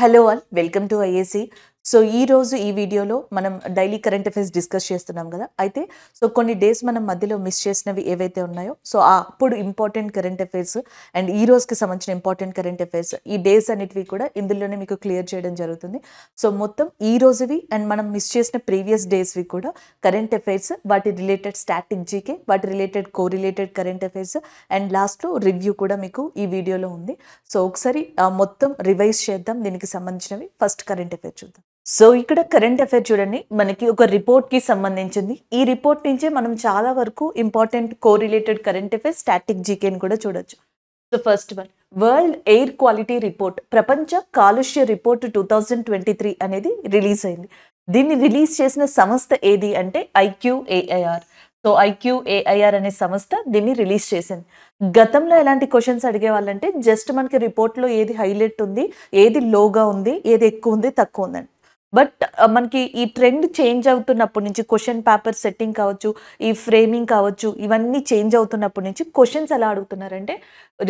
Hello all welcome to IAC. So ఈ రోజు ఈ వీడియోలో మనం డైలీ కరెంట్ అఫైర్స్ డిస్కస్ చేస్తున్నాం కదా. అయితే కొన్ని డేస్ మనం మధ్యలో మిస్ చేసినవి ఏవైతే ఉన్నాయో అప్పుడు ఇంపార్టెంట్ కరెంట్ అఫైర్స్ అండ్ ఈ రోజుకి సంబంధించిన ఇంపార్టెంట్ కరెంట్ అఫైర్స్ ఈ డేస్ అన్నిటివి కూడా ఇందులోనే మీకు క్లియర్ చేయడం జరుగుతుంది. సో మొత్తం ఈ రోజువి అండ్ మనం మిస్ చేసిన ప్రీవియస్ డేస్వి కూడా కరెంట్ అఫైర్స్, వాటి రిలేటెడ్ స్టాటిక్ జీకే, వాటి related correlated current affairs and లాస్ట్లో రివ్యూ కూడా మీకు ఈ వీడియోలో ఉంది. సో ఒకసారి మొత్తం రివైజ్ చేద్దాం. దీనికి సంబంధించినవి ఫస్ట్ కరెంట్ అఫైర్ చూద్దాం. సో ఇక్కడ కరెంట్ అఫైర్ చూడండి, మనకి ఒక రిపోర్ట్కి సంబంధించింది. ఈ రిపోర్ట్ నుంచే మనం చాలా వరకు important correlated current affair, static జీకేని కూడా చూడొచ్చు. So first one, world air quality report, ప్రపంచ కాలుష్య రిపోర్ట్ 2023 అనేది రిలీజ్ అయింది. దీన్ని రిలీజ్ చేసిన సంస్థ ఏది అంటే IQAIR. సో IQAIR అనే సంస్థ దీన్ని రిలీజ్ చేసింది. గతంలో ఎలాంటి క్వశ్చన్స్ అడిగేవాళ్ళంటే జస్ట్ మనకి రిపోర్ట్లో ఏది హైలైట్ ఉంది, ఏది లోగా ఉంది, ఏది ఎక్కువ ఉంది, తక్కువ ఉందని. బట్ మనకి ఈ ట్రెండ్ చేంజ్ అవుతున్నప్పటి నుంచి క్వశ్చన్ పేపర్ సెట్టింగ్ కావచ్చు, ఈ ఫ్రేమింగ్ కావచ్చు, ఇవన్నీ చేంజ్ అవుతున్నప్పటి నుంచి క్వశ్చన్స్ ఎలా అడుగుతున్నారంటే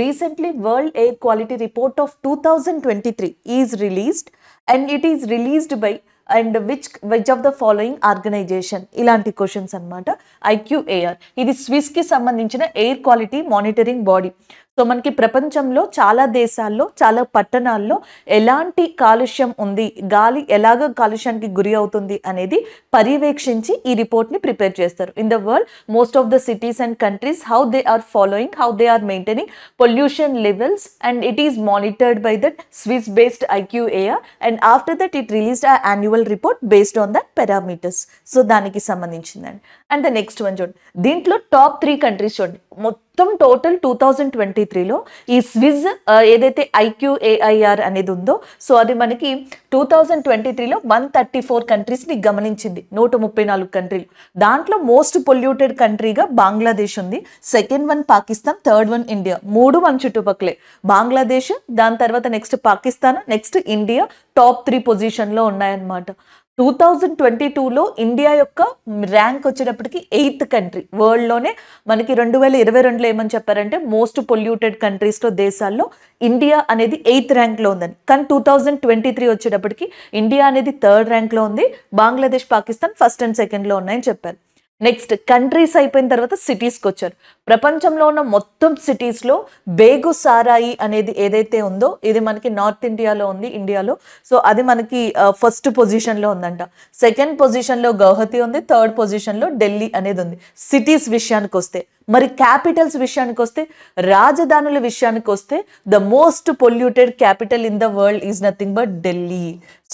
recently world air quality report of 2023 is released and it is released by and which of the following organisation, ఇలాంటి క్వశ్చన్స్ అనమాట. IQAIR ఇది స్విస్కి సంబంధించిన air quality monitoring body. So మనకి ప్రపంచంలో చాలా దేశాల్లో, చాలా పట్టణాల్లో ఎలాంటి కాలుష్యం ఉంది, గాలి ఎలాగ కాలుష్యానికి గురి అవుతుంది అనేది పర్యవేక్షించి ఈ రిపోర్ట్ని ప్రిపేర్ చేస్తారు. In the world most of the cities and countries how they are following, how they are maintaining pollution levels and it is monitored by that Swiss based IQAIR and after that it released a annual report based on that parameters. So దానికి సంబంధించిందండి. And the next one చూడండి, దీంట్లో top 3 countries చూడండి. మొత్తం total 2023లో ఈ Swiss ఏదైతే IQAIR అనేది ఉందో, సో అది మనకి 2023లో 134 కంట్రీస్ని గమనించింది, 134 కంట్రీలు. దాంట్లో మోస్ట్ పొల్యూటెడ్ కంట్రీగా బంగ్లాదేశ్ ఉంది, second one Pakistan, third one India. 3 మన చుట్టుపక్కలే, బంగ్లాదేశ్, దాని తర్వాత next Pakistan, next India top 3 పొజిషన్లో ఉన్నాయన్నమాట. 2022లో ఇండియా యొక్క ర్యాంక్ వచ్చేటప్పటికి 8th కంట్రీ వరల్డ్లోనే. మనకి 2022లో ఏమని చెప్పారంటే మోస్ట్ పొల్యూటెడ్ కంట్రీస్లో, దేశాల్లో ఇండియా అనేది 8th ర్యాంక్లో ఉందని. కానీ 2023 వచ్చేటప్పటికి ఇండియా అనేది 3rd ర్యాంక్లో ఉంది, బంగ్లాదేశ్, పాకిస్తాన్ ఫస్ట్ అండ్ సెకండ్లో ఉన్నాయని చెప్పారు. నెక్స్ట్ కంట్రీస్ అయిపోయిన తర్వాత సిటీస్కి వచ్చారు. ప్రపంచంలో ఉన్న మొత్తం సిటీస్లో బేగుసారాయి అనేది ఏదైతే ఉందో ఇది మనకి నార్త్ ఇండియాలో ఉంది, ఇండియాలో. సో అది మనకి ఫస్ట్ పొజిషన్లో ఉందంట. సెకండ్ పొజిషన్లో గౌహతి ఉంది, థర్డ్ పొజిషన్లో ఢిల్లీ అనేది ఉంది. సిటీస్ విషయానికి వస్తే, మరి క్యాపిటల్స్ విషయానికి వస్తే, రాజధానుల విషయానికి వస్తే the most polluted capital in the world is nothing but Delhi.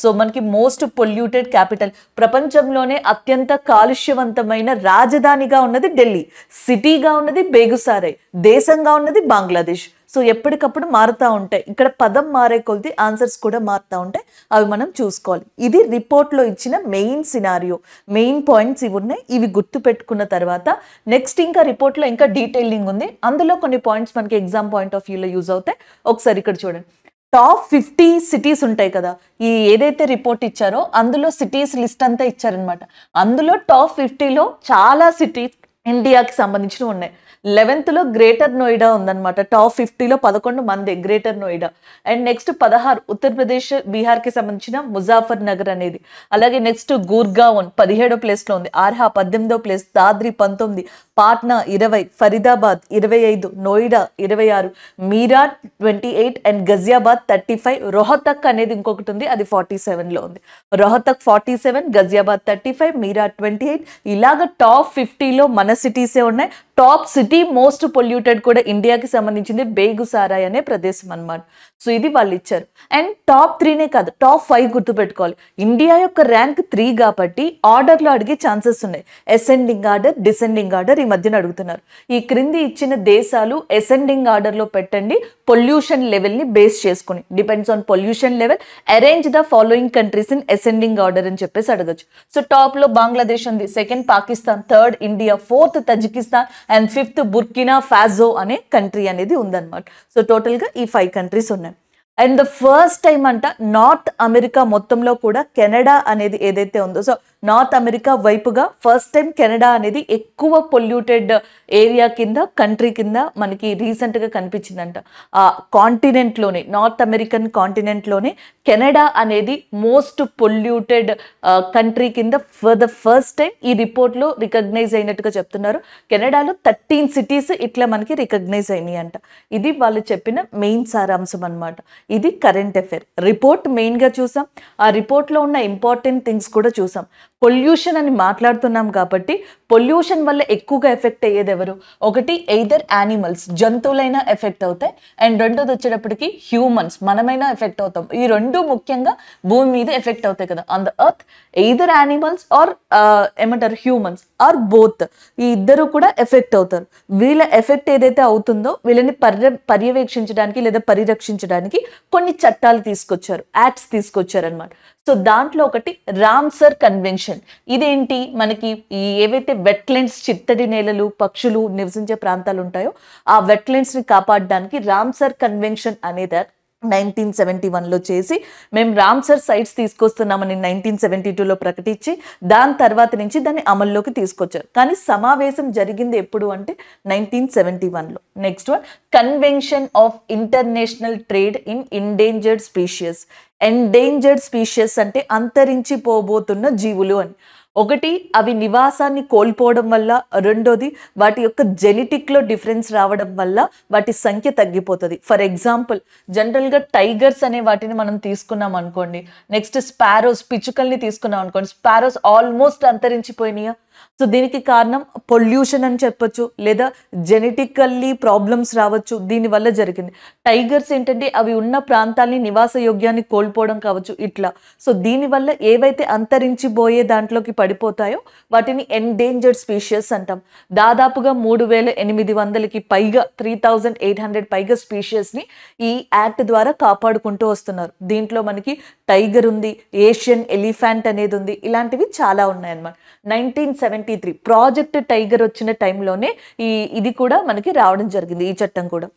So మనకి మోస్ట్ పొల్యూటెడ్ క్యాపిటల్, ప్రపంచంలోనే అత్యంత కాలుష్యవంతమైన రాజధానిగా ఉన్నది ఢిల్లీ, సిటీగా ఉన్నది బేగుసారై, దేశంగా ఉన్నది బంగ్లాదేశ్. సో ఎప్పటికప్పుడు మారుతూ ఉంటాయి. ఇక్కడ పదం మారే కొద్ది ఆన్సర్స్ కూడా మారుతూ ఉంటాయి, అవి మనం చూసుకోవాలి. ఇది రిపోర్ట్లో ఇచ్చిన మెయిన్ సినారియో, మెయిన్ పాయింట్స్ ఇవి ఉన్నాయి. ఇవి గుర్తు పెట్టుకున్న తర్వాత నెక్స్ట్ ఇంకా రిపోర్ట్లో ఇంకా డీటెయిలింగ్ ఉంది. అందులో కొన్ని పాయింట్స్ మనకి ఎగ్జామ్ పాయింట్ ఆఫ్ వ్యూలో యూజ్ అవుతాయి. ఒకసారి ఇక్కడ చూడండి, టాప్ 50 సిటీస్ ఉంటాయి కదా, ఈ ఏదైతే రిపోర్ట్ ఇచ్చారో అందులో సిటీస్ లిస్ట్ అంతా ఇచ్చారనమాట. అందులో టాప్ 50లో చాలా సిటీస్ ఇండియాకి సంబంధించినవి ఉన్నాయి. 11th గ్రేటర్ నోయిడా ఉందన్నమాట. టాప్ 50లో 11 మంది గ్రేటర్ నోయిడా. అండ్ నెక్స్ట్ 16 ఉత్తరప్రదేశ్, బీహార్కి సంబంధించిన ముజాఫర్ నగర్ అనేది. అలాగే నెక్స్ట్ గుర్గావన్ 17వ ప్లేస్లో ఉంది, ఆర్హా 18వ ప్లేస్, దాద్రి 19, పాట్నా 20, ఫరీదాబాద్ 25, నోయిడా 26, మీరాట్ 28 అండ్ గజియాబాద్ 35. రోహతక్ అనేది ఇంకొకటి ఉంది, అది 47లో ఉంది. రోహతక్ 47, గజియాబాద్ 35, మీరాట్ 28. ఇలాగ టాప్ 50లో మన సిటీసే ఉన్నాయి. టాప్ సిటీ మోస్ట్ పొల్యూటెడ్ కూడా ఇండియాకి సంబంధించింది బేగుసారాయ్ అనే ప్రదేశం అనమాట. సో ఇది వాళ్ళు ఇచ్చారు. అండ్ టాప్ 3నే కాదు, టాప్ 5 గుర్తుపెట్టుకోవాలి. ఇండియా యొక్క ర్యాంక్ 3 కాబట్టి ఆర్డర్లో అడిగే ఛాన్సెస్ ఉన్నాయి. అసెండింగ్ ఆర్డర్, డిసెండింగ్ ఆర్డర్ ఈ మధ్యన అడుగుతున్నారు. ఈ క్రింది ఇచ్చిన దేశాలు అసెండింగ్ ఆర్డర్లో పెట్టండి, పొల్యూషన్ లెవెల్ని బేస్ చేసుకుని. Depends on pollution level, arrange the following countries in ascending order అని చెప్పేసి అడగచ్చు. సో టాప్లో బంగ్లాదేశ్ ఉంది, second Pakistan, third India, fourth Tajikistan and 5th Burkina Faso అనే కంట్రీ అనేది ఉందన్నమాట. సో టోటల్గా ఈ 5 కంట్రీస్ ఉన్నాయి. అండ్ ద ఫస్ట్ టైం అంట నార్త్ అమెరికా మొత్తంలో కూడా కెనడా అనేది ఏదైతే ఉందో, సో నార్త్ అమెరికా వైపుగా ఫస్ట్ టైం కెనడా అనేది ఎక్కువ పొల్యూటెడ్ ఏరియా కింద, కంట్రీ కింద మనకి రీసెంట్గా కనిపించిందంట. ఆ కాంటినెంట్లోనే, నార్త్ అమెరికన్ కాంటినెంట్లోనే కెనడా అనేది మోస్ట్ పొల్యూటెడ్ కంట్రీ కింద ఫర్ ద ఫస్ట్ టైం ఈ రిపోర్ట్లో రికగ్నైజ్ అయినట్టుగా చెప్తున్నారు. కెనడాలో 13 సిటీస్ ఇట్లా మనకి రికగ్నైజ్ అయినాయి అంట. ఇది వాళ్ళు చెప్పిన మెయిన్ సారాంశం అనమాట. ఇది కరెంట్ అఫైర్ రిపోర్ట్ మెయిన్గా చూసాం. ఆ రిపోర్ట్లో ఉన్న ఇంపార్టెంట్ థింగ్స్ కూడా చూసాం. పొల్యూషన్ అని మాట్లాడుతున్నాం కాబట్టి పొల్యూషన్ వల్ల ఎక్కువగా ఎఫెక్ట్ అయ్యేది ఎవరు? ఒకటి ఎయిదర్ యానిమల్స్, జంతువులైనా ఎఫెక్ట్ అవుతాయి, అండ్ రెండోది వచ్చేటప్పటికి హ్యూమన్స్, మనమైనా ఎఫెక్ట్ అవుతాం. ఈ రెండు ముఖ్యంగా భూమి మీద ఎఫెక్ట్ అవుతాయి కదా, on the earth. Either animals or ఏమంటారు హ్యూమన్స్ ఆర్ బోత్, ఈ ఇద్దరు కూడా ఎఫెక్ట్ అవుతారు. వీళ్ళ ఎఫెక్ట్ ఏదైతే అవుతుందో వీళ్ళని పర్యవేక్షించడానికి లేదా పరిరక్షించడానికి కొన్ని చట్టాలు తీసుకొచ్చారు, యాక్ట్స్ తీసుకొచ్చారు అనమాట. సో దాంట్లో ఒకటి రామ్సర్ కన్వెన్షన్. ఇదేంటి, మనకి ఈ ఏవైతే వెట్లాండ్స్, చిత్తడి నేలలు, పక్షులు నివసించే ప్రాంతాలు ఉంటాయో ఆ వెట్లాండ్స్ని కాపాడడానికి రామ్సర్ కన్వెన్షన్ అనేది 1971లో చేసి, మేము రామ్సర్ సైట్స్ తీసుకొస్తున్నామని 1972లో ప్రకటించి దాని తర్వాత నుంచి దాన్ని అమల్లోకి తీసుకొచ్చారు. కానీ సమావేశం జరిగింది ఎప్పుడు అంటే 1971లో. Next one, convention of international trade in endangered species. Endangered species అంటే అంతరించిపోబోతున్న జీవులు అని. ఒకటి, అవి నివాసాన్ని కోల్పోవడం వల్ల, రెండోది వాటి యొక్క జెనెటిక్లో డిఫరెన్స్ రావడం వల్ల వాటి సంఖ్య తగ్గిపోతుంది. ఫర్ ఎగ్జాంపుల్, జనరల్గా టైగర్స్ అనే వాటిని మనం తీసుకున్నాం అనుకోండి, నెక్స్ట్ స్పారోస్, పిచ్చుకల్ని తీసుకున్నాం అనుకోండి, స్పారోస్ ఆల్మోస్ట్ అంతరించిపోయినాయా? సో దీనికి కారణం పొల్యూషన్ అని చెప్పొచ్చు, లేదా జెనెటికల్లీ ప్రాబ్లమ్స్ రావచ్చు, దీనివల్ల జరిగింది. టైగర్స్ ఏంటంటే అవి ఉన్న ప్రాంతాన్ని, నివాస యోగ్యాన్ని కోల్పోవడం కావచ్చు ఇట్లా. సో దీనివల్ల ఏవైతే అంతరించిపోయే దాంట్లోకి పడిపోతాయో వాటిని ఎండేంజర్డ్ స్పీషియస్ అంటాం. దాదాపుగా 3800కి పైగా, 3800 పైగా స్పీషియస్ని ఈ యాక్ట్ ద్వారా కాపాడుకుంటూ వస్తున్నారు. దీంట్లో మనకి టైగర్ ఉంది, ఏషియన్ ఎలిఫెంట్ అనేది ఉంది, ఇలాంటివి చాలా ఉన్నాయన్నమాట. 1973 ప్రాజెక్ట్ టైగర్ వచ్చిన టైంలోనే ఇది కూడా మనకి రావడం జరిగింది, ఈ చట్టం కూడా.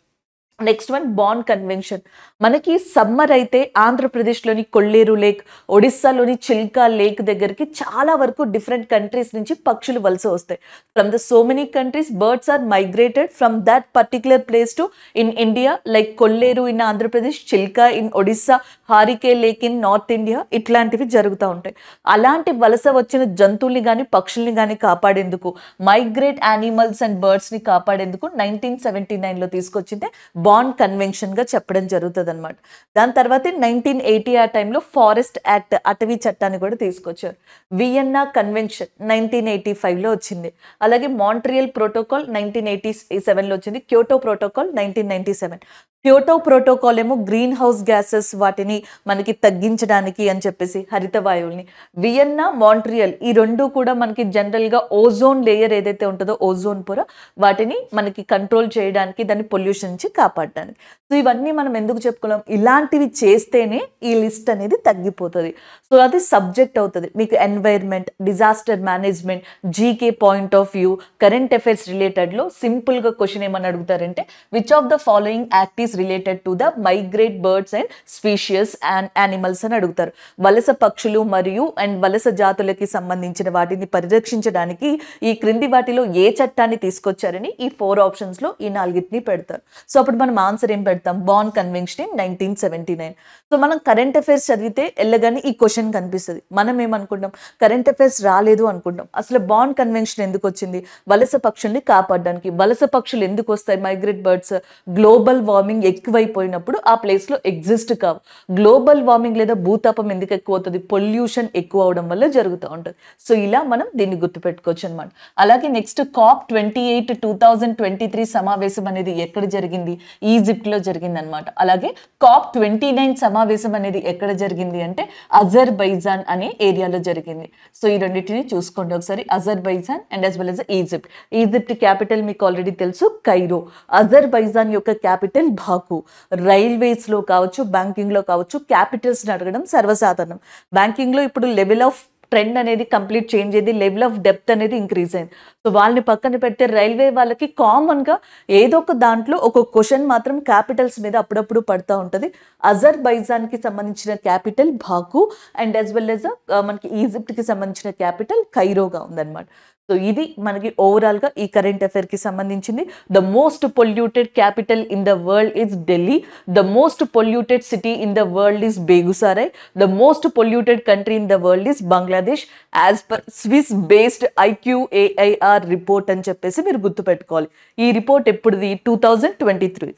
Next one, Bonn convention. మనకి సమ్మర్ అయితే ఆంధ్రప్రదేశ్లోని కొల్లేరు లేక్, ఒడిస్సాలోని చిల్కా లేక్ దగ్గరికి చాలా వరకు డిఫరెంట్ కంట్రీస్ నుంచి పక్షులు వలస వస్తాయి. From the so many countries birds are migrated from that particular place to in India, like Kolleru in Andhra Pradesh, Chilka in Orissa, Harike lake in north India, ఇట్లాంటివి జరుగుతూ ఉంటాయి. అలాంటి వలస వచ్చిన జంతువుల్ని కానీ పక్షుల్ని కానీ కాపాడేందుకు, మైగ్రేట్ యానిమల్స్ అండ్ బర్డ్స్ని కాపాడేందుకు 1979లో తీసుకొచ్చిందే బాండ్ కన్వెన్షన్ గా చెప్పడం జరుగుతుంది అనమాట. దాని తర్వాత 1980 ఆ టైంలో ఫారెస్ట్ యాక్ట్, అటవీ చట్టాన్ని కూడా తీసుకొచ్చారు. వియన్నా కన్వెన్షన్ 1985లో వచ్చింది. అలాగే మాంట్రియల్ ప్రోటోకాల్ 1987లో వచ్చింది. Kyoto protocol 1997. క్యోటో ప్రోటోకాల్ ఏమో గ్రీన్ హౌస్ గ్యాసెస్ వాటిని మనకి తగ్గించడానికి అని చెప్పేసి, హరిత వాయువుల్ని. వియన్నా, మాంట్రియల్ ఈ రెండు కూడా మనకి జనరల్గా ఓజోన్ లేయర్ ఏదైతే ఉంటుందో, ఓజోన్ పొర, వాటిని మనకి కంట్రోల్ చేయడానికి, దాన్ని పొల్యూషన్ నుంచి కాపాడడానికి. సో ఇవన్నీ మనం ఎందుకు చెప్పుకోలేం, ఇలాంటివి చేస్తేనే ఈ లిస్ట్ అనేది తగ్గిపోతుంది. సో అది సబ్జెక్ట్ అవుతుంది మీకు. Environment, disaster management, GK point of view, current affairs రిలేటెడ్లో సింపుల్గా క్వశ్చన్ ఏమని అడుగుతారంటే, which of the following act is related to the migrate birds and species and animals అని అడుగుతారు. వలస పక్షులు మరియు వలస జాతులకి సంబంధించిన వాటిని పరిరక్షించడానికి ఈ క్రింది వాటిలో ఏ చట్టాన్ని తీసుకొచ్చారని ఈ 4 ఆప్షన్స్లో ఈ 4ని పెడతారు. సో అప్పుడు మనం ఆన్సర్ ఏం పెడతాం, బాండ్ కన్వెన్షన్ ఇన్ 1979. సో మనం కరెంట్ అఫైర్స్ చదివితే ఎల్లగానే ఈ క్వశ్చన్ కనిపిస్తుంది. మనం ఏమనుకుంటాం, కరెంట్ అఫైర్స్ రాలేదు అనుకుంటాం. అసలు బాండ్ కన్వెన్షన్ ఎందుకు వచ్చింది? వలస పక్షుల్ని కాపాడడానికి. వలస పక్షులు ఎందుకు వస్తాయి, మైగ్రేట్ బర్డ్స్? గ్లోబల్ వార్మింగ్ ఎక్కువైపోయినప్పుడు ఆ ప్లేస్లో ఎగ్జిస్ట్ కావు. గ్లోబల్ వార్మింగ్ లేదా భూతాపం ఎందుకు ఎక్కువ అవుతుంది? పొల్యూషన్ ఎక్కువ అవడం వల్ల జరుగుతూ ఉంటుంది. సో ఇలా మనం దీన్ని గుర్తుపెట్టుకోవచ్చు అనమాట. అలాగే నెక్స్ట్ COP28 2023 సమావేశం అనేది ఎక్కడ జరిగింది? ఈజిప్ట్లో జరిగింది అనమాట. అలాగే COP29 సమావేశం అనేది ఎక్కడ జరిగింది అంటే అజర్బైజాన్ అనే ఏరియాలో జరిగింది. సో ఈ రెండింటిని చూసుకోండి ఒకసారి, Azerbaijan and as well as Egypt. Egypt capital మీకు ఆల్రెడీ తెలుసు, కైరో. అజర్బైజాన్ యొక్క క్యాపిటల్ బాకు. రైల్వేస్లో కావచ్చు, బ్యాంకింగ్లో కావచ్చు, క్యాపిటల్స్ని అడగడం సర్వసాధారణం. బ్యాంకింగ్లో ఇప్పుడు లెవెల్ ఆఫ్ ట్రెండ్ అనేది కంప్లీట్ చేంజ్ అయింది, లెవెల్ ఆఫ్ డెప్త్ అనేది ఇంక్రీజ్ అయింది. సో వాళ్ళని పక్కన పెడితే రైల్వే వాళ్ళకి కామన్గా ఏదో ఒక దాంట్లో ఒక క్వశ్చన్ మాత్రం క్యాపిటల్స్ మీద అప్పుడప్పుడు పడుతూ ఉంటుంది. అజర్బైజాన్కి సంబంధించిన capital Baku and as well as మనకి ఈజిప్ట్కి సంబంధించిన క్యాపిటల్ కైరోగా ఉందన్నమాట. సో ఇది మనకి ఓవరాల్గా ఈ కరెంట్ అఫైర్కి సంబంధించింది. The most polluted capital in the world is Delhi. The most polluted city in the world is Begusarai. The most polluted country in the world is Bangladesh as per Swiss based IQAIR report అని చెప్పేసి మీరు గుర్తుపెట్టుకోవాలి. ఈ report ఎప్పుడుది? 2023.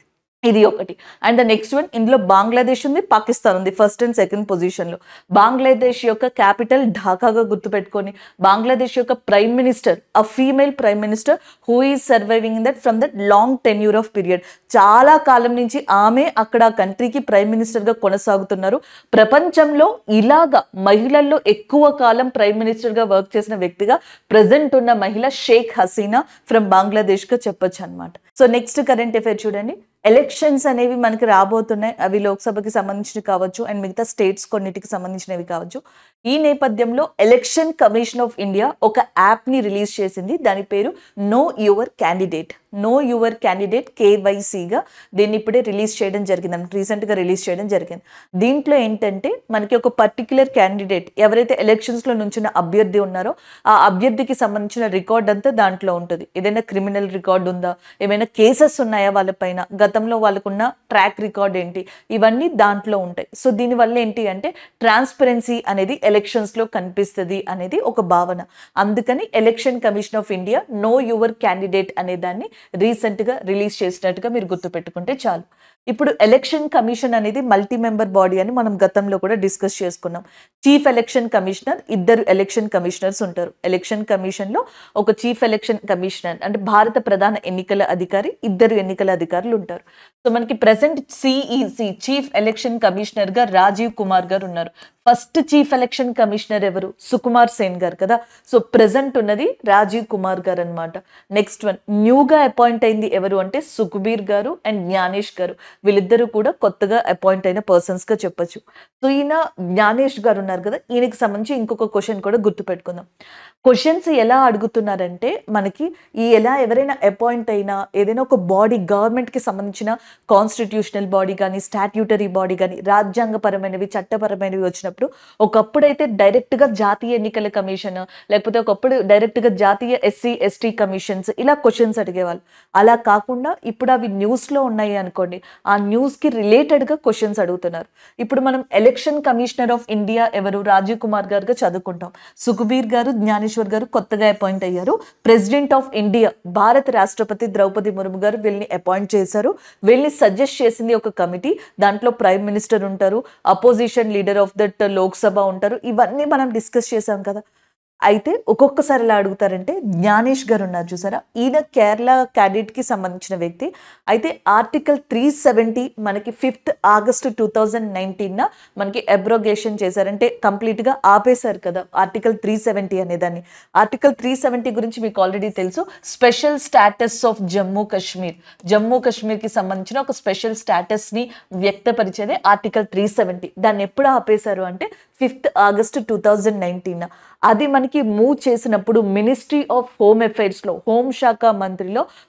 ఇది ఒకటి. And the next one, ఇందులో బంగ్లాదేశ్ ఉంది, పాకిస్తాన్ ఉంది ఫస్ట్ అండ్ సెకండ్ పొజిషన్లో. బంగ్లాదేశ్ యొక్క క్యాపిటల్ ఢాకాగా గుర్తుపెట్టుకొని, బంగ్లాదేశ్ యొక్క prime minister a female prime minister who is surviving in that from that long tenure of period. చాలా కాలం నుంచి ఆమె అక్కడ ఆ కంట్రీకి ప్రైమ్ మినిస్టర్గా కొనసాగుతున్నారు. ప్రపంచంలో ఇలాగా మహిళల్లో ఎక్కువ కాలం ప్రైమ్ మినిస్టర్గా వర్క్ చేసిన వ్యక్తిగా ప్రజెంట్ ఉన్న మహిళ షేక్ హసీనా ఫ్రమ్ బంగ్లాదేశ్గా చెప్పొచ్చు అనమాట. సో నెక్స్ట్ కరెంట్ అఫైర్ చూడండి. ఎలక్షన్స్ అనేవి మనకి రాబోతున్నాయి. అవి లోక్సభకి సంబంధించినవి కావచ్చు అండ్ మిగతా స్టేట్స్ కొన్నిటికి సంబంధించినవి కావచ్చు. ఈ నేపథ్యంలో ఎలక్షన్ కమిషన్ ఆఫ్ ఇండియా ఒక యాప్ని రిలీజ్ చేసింది. దాని పేరు know your candidate. Know your candidate KYCగా దీన్ని ఇప్పుడే రిలీజ్ చేయడం జరిగింది, రీసెంట్గా రిలీజ్ చేయడం జరిగింది. దీంట్లో ఏంటంటే మనకి ఒక పర్టిక్యులర్ క్యాండిడేట్ ఎవరైతే ఎలక్షన్స్లో నుంచిన అభ్యర్థి ఉన్నారో ఆ అభ్యర్థికి సంబంధించిన రికార్డ్ అంతా దాంట్లో ఉంటుంది. ఏదైనా క్రిమినల్ రికార్డ్ ఉందా, ఏమైనా కేసెస్ ఉన్నాయా వాళ్ళపైన, గతంలో వాళ్ళకున్న ట్రాక్ రికార్డ్ ఏంటి, ఇవన్నీ దాంట్లో ఉంటాయి. సో దీనివల్ల ఏంటి అంటే ట్రాన్స్పరెన్సీ అనేది ఎలక్షన్స్లో కనిపిస్తుంది అనేది ఒక భావన. అందుకని election commission of India know your candidate అనే దాన్ని రీసెంట్గా రిలీజ్ చేసినట్టుగా మీరు గుర్తుపెట్టుకుంటే చాలు. ఇప్పుడు ఎలక్షన్ కమిషన్ అనేది మల్టీ మెంబర్ బాడీ అని మనం గతంలో కూడా డిస్కస్ చేసుకున్నాం. చీఫ్ ఎలక్షన్ కమిషనర్, ఇద్దరు ఎలక్షన్ కమిషనర్స్ ఉంటారు. ఎలక్షన్ కమిషన్లో ఒక చీఫ్ ఎలక్షన్ కమిషనర్ అంటే భారత ప్రధాన ఎన్నికల అధికారి, ఇద్దరు ఎన్నికల అధికారులు ఉంటారు. సో మనకి ప్రెసెంట్ CEC చీఫ్ ఎలక్షన్ కమిషనర్గా రాజీవ్ కుమార్ గారు ఉన్నారు. ఫస్ట్ చీఫ్ ఎలక్షన్ కమిషనర్ ఎవరు? సుకుమార్ సేన్ గారు కదా. సో ప్రెసెంట్ ఉన్నది రాజీవ్ కుమార్ గారు అనమాట. నెక్స్ట్ వన్, న్యూగా అపాయింట్ అయింది ఎవరు అంటే సుఖ్బీర్ గారు అండ్ జ్ఞానేష్ గారు. వీళ్ళిద్దరూ కూడా కొత్తగా అపాయింట్ అయిన పర్సన్స్గా చెప్పొచ్చు. సో ఈయన జ్ఞానేష్ గారు ఉన్నారు కదా, ఈయనకి సంబంధించి ఇంకొక క్వశ్చన్ కూడా గుర్తుపెట్టుకుందాం. క్వశ్చన్స్ ఎలా అడుగుతున్నారంటే మనకి ఎలా ఎవరైనా అపాయింట్ అయినా ఏదైనా ఒక బాడీ గవర్నమెంట్కి సంబంధించిన కాన్స్టిట్యూషనల్ బాడీ కానీ స్టాట్యూటరీ బాడీ కానీ రాజ్యాంగపరమైనవి చట్టపరమైనవి వచ్చినప్పుడు ఒకప్పుడైతే డైరెక్ట్గా జాతీయ ఎన్నికల కమిషన్ లేకపోతే ఒకప్పుడు డైరెక్ట్గా జాతీయ SC/ST కమిషన్స్ ఇలా క్వశ్చన్స్ అడిగేవాళ్ళు. అలా కాకుండా ఇప్పుడు అవి న్యూస్లో ఉన్నాయి అనుకోండి, ఆ న్యూస్కి రిలేటెడ్గా క్వశ్చన్స్ అడుగుతున్నారు. ఇప్పుడు మనం ఎలక్షన్ కమిషనర్ ఆఫ్ ఇండియా ఎవరు? రాజీవ్ కుమార్ గారుగా చదువుకుంటాం. సుఖ్బీర్ గారు, జ్ఞానేశ్వర్ గారు కొత్తగా అపాయింట్ అయ్యారు. ప్రెసిడెంట్ ఆఫ్ ఇండియా భారత రాష్ట్రపతి ద్రౌపది ముర్ము గారు వీళ్ళని అపాయింట్ చేశారు. వీళ్ళని సజెస్ట్ చేసింది ఒక కమిటీ. దాంట్లో ప్రైమ్ మినిస్టర్ ఉంటారు, opposition leader of that Lok Sabha ఉంటారు. ఇవన్నీ మనం డిస్కస్ చేసాం కదా. అయితే ఒక్కొక్కసారి ఎలా అడుగుతారంటే జ్ఞానేష్ గారు ఉన్నారు చూసారా, ఈయన కేరళ క్యాడెట్కి సంబంధించిన వ్యక్తి. అయితే ఆర్టికల్ 370 మనకి 5th ఆగస్టు 2019 మనకి అబ్రోగేషన్ చేశారంటే కంప్లీట్గా ఆపేశారు కదా ఆర్టికల్ 370 అనేదాన్ని. ఆర్టికల్ 370 గురించి మీకు ఆల్రెడీ తెలుసు. Special status of Jammu Kashmir, Jammu కాశ్మీర్కి సంబంధించిన ఒక స్పెషల్ స్టాటస్ని వ్యక్తపరిచేదే ఆర్టికల్ 370. దాన్ని ఎప్పుడు ఆపేశారు అంటే 5th ఆగస్టు 2019. అది మనకి మూవ్ చేసినప్పుడు మినిస్ట్రీ ఆఫ్ హోమ్ అఫైర్స్లో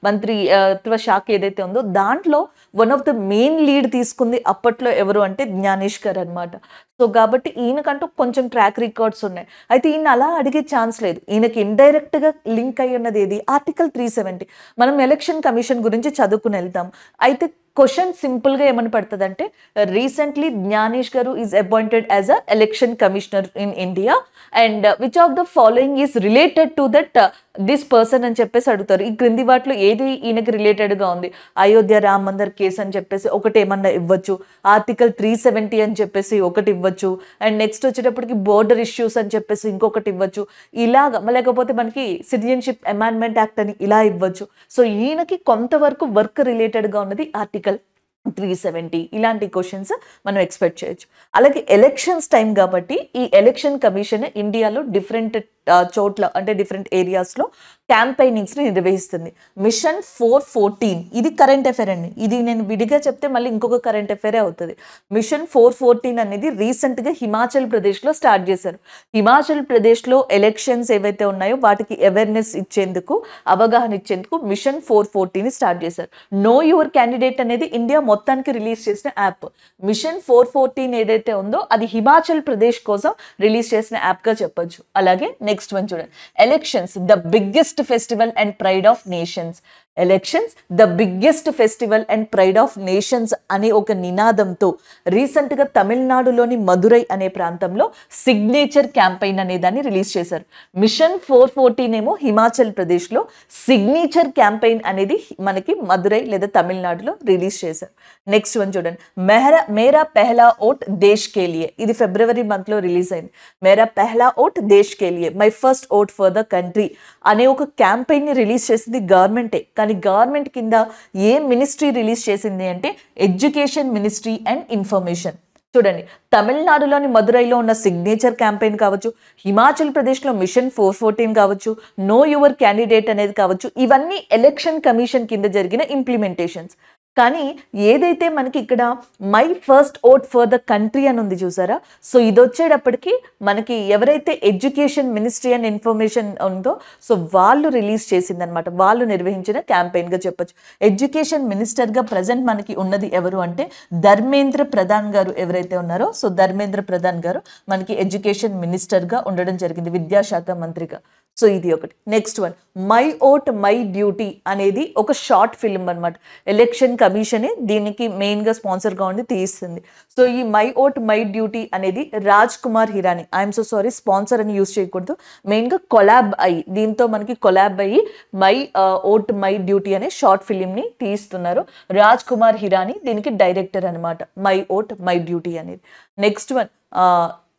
మంత్రిత్వ శాఖ ఏదైతే ఉందో దాంట్లో one of the main lead తీసుకుంది అప్పట్లో ఎవరు అంటే జ్ఞానేష్ గారు అనమాట. సో కాబట్టి ఈయనకంటూ కొంచెం ట్రాక్ రికార్డ్స్ ఉన్నాయి. అయితే ఈయన అలా అడిగే ఛాన్స్ లేదు. ఈయనకి ఇండైరెక్ట్గా లింక్ అయి ఉన్నది ఏది? ఆర్టికల్ 370. మనం ఎలక్షన్ కమిషన్ గురించి చదువుకుని వెళ్తాం. అయితే క్వశ్చన్ సింపుల్గా ఏమని పడుతుంది అంటే రీసెంట్లీ జ్ఞానేష్ గారు is appointed as a election commissioner in India and which of the following is related to that this person అని చెప్పేసి అడుగుతారు. ఈ క్రింది వాటిలో ఏది ఈయనకి రిలేటెడ్గా ఉంది? అయోధ్య రామ్ మందిర్ కేసు అని చెప్పేసి ఒకటి ఏమన్నా ఇవ్వచ్చు, ఆర్టికల్ 370 అని చెప్పేసి ఒకటి ఇవ్వచ్చు, అండ్ నెక్స్ట్ వచ్చేటప్పటికి బోర్డర్ ఇష్యూస్ అని చెప్పేసి ఇంకొకటి ఇవ్వచ్చు. ఇలాగా లేకపోతే మనకి సిటిజన్షిప్ అమెండ్మెంట్ యాక్ట్ అని ఇలా ఇవ్వచ్చు. సో ఈయనకి కొంతవరకు వర్క్ రిలేటెడ్గా ఉన్నది ఆర్టికల్ 370 ఇలాంటి క్వశ్చన్స్ మనం ఎక్స్పెక్ట్ చేయొచ్చు. అలాగే ఎలక్షన్స్ టైం కాబట్టి ఈ ఎలక్షన్ కమిషన్ ఇండియాలో డిఫరెంట్ చోట్ల అంటే డిఫరెంట్ ఏరియాస్లో క్యాంపెయినింగ్స్ని నిర్వహిస్తుంది. మిషన్ 414 ఇది కరెంట్ అఫైర్ అండి. ఇది నేను విడిగా చెప్తే మళ్ళీ ఇంకొక కరెంట్ అఫైరే అవుతుంది. మిషన్ 414 అనేది రీసెంట్గా హిమాచల్ ప్రదేశ్లో స్టార్ట్ చేశారు. హిమాచల్ ప్రదేశ్లో ఎలక్షన్స్ ఏవైతే ఉన్నాయో వాటికి అవేర్నెస్ ఇచ్చేందుకు, అవగాహన ఇచ్చేందుకు మిషన్ 414ని స్టార్ట్ చేశారు. నో యువర్ క్యాండిడేట్ అనేది ఇండియా మొత్తానికి రిలీజ్ చేసిన యాప్. మిషన్ 414 ఏదైతే ఉందో అది హిమాచల్ ప్రదేశ్ కోసం రిలీజ్ చేసిన యాప్గా చెప్పొచ్చు. అలాగే నెక్స్ట్ వన్ చూడండి, elections the biggest festival and pride of nations. Elections the biggest festival and pride of nations అనే ఒక నినాదంతో రీసెంట్గా తమిళనాడులోని మదురై అనే ప్రాంతంలో సిగ్నేచర్ క్యాంపెయిన్ అనే దాన్ని రిలీజ్ చేశారు. మిషన్ 414 ఏమో హిమాచల్ ప్రదేశ్లో, సిగ్నేచర్ క్యాంపెయిన్ అనేది మనకి మదురై లేదా తమిళనాడులో రిలీజ్ చేశారు. నెక్స్ట్ వన్ చూడండి, మేరా పెహలా ఓట్ దేశ్ కే లియే. ఇది ఫిబ్రవరి మంత్లో రిలీజ్ అయింది. మేరా పెహలా ఓట్ దేశ్ కే లియే, my first vote for the country అనే ఒక క్యాంపెయిన్ని రిలీజ్ చేసింది గవర్నమెంటే. కానీ గవర్నమెంట్ కింద ఏ మినిస్ట్రీ రిలీజ్ చేసింది అంటే ఎడ్యుకేషన్ మినిస్ట్రీ అండ్ ఇన్ఫర్మేషన్. చూడండి, తమిళనాడులోని మదురైలో ఉన్న సిగ్నేచర్ క్యాంపెయిన్ కావచ్చు, హిమాచల్ ప్రదేశ్లో మిషన్ 414 కావచ్చు, నో యువర్ క్యాండిడేట్ అనేది కావచ్చు, ఇవన్నీ ఎలక్షన్ కమిషన్ కింద జరిగిన ఇంప్లిమెంటేషన్స్. కానీ ఏదైతే మనకి ఇక్కడ my first vote for the country అని ఉంది చూసారా, సో ఇది వచ్చేటప్పటికి మనకి ఎవరైతే ఎడ్యుకేషన్ మినిస్ట్రీ అండ్ ఇన్ఫర్మేషన్ ఉందో సో వాళ్ళు రిలీజ్ చేసిందనమాట, వాళ్ళు నిర్వహించిన క్యాంపెయిన్గా చెప్పొచ్చు. ఎడ్యుకేషన్ మినిస్టర్గా ప్రజెంట్ మనకి ఉన్నది ఎవరు అంటే ధర్మేంద్ర ప్రధాన్ గారు ఎవరైతే ఉన్నారో, సో ధర్మేంద్ర ప్రధాన్ గారు మనకి ఎడ్యుకేషన్ మినిస్టర్గా ఉండడం జరిగింది, విద్యాశాఖ మంత్రిగా. సో ఇది ఒకటి. Next one, my vote my duty అనేది ఒక షార్ట్ ఫిల్మ్ అనమాట. ఎలక్షన్ కమిషనే దీనికి మెయిన్గా స్పాన్సర్గా ఉండి తీస్తుంది. సో ఈ మై ఓట్ మై డ్యూటీ అనేది Raj Kumar Hirani, I'm so sorry sponsor అని యూజ్ చేయకూడదు, మెయిన్గా కొలాబ్ అయ్యి దీంతో మనకి కొలాబ్ అయ్యి మై ఓట్ మై డ్యూటీ అనే షార్ట్ ఫిలింని తీస్తున్నారు. రాజ్ కుమార్ హిరానీ దీనికి డైరెక్టర్ అనమాట, మై ఓట్ మై డ్యూటీ అనేది. నెక్స్ట్ వన్,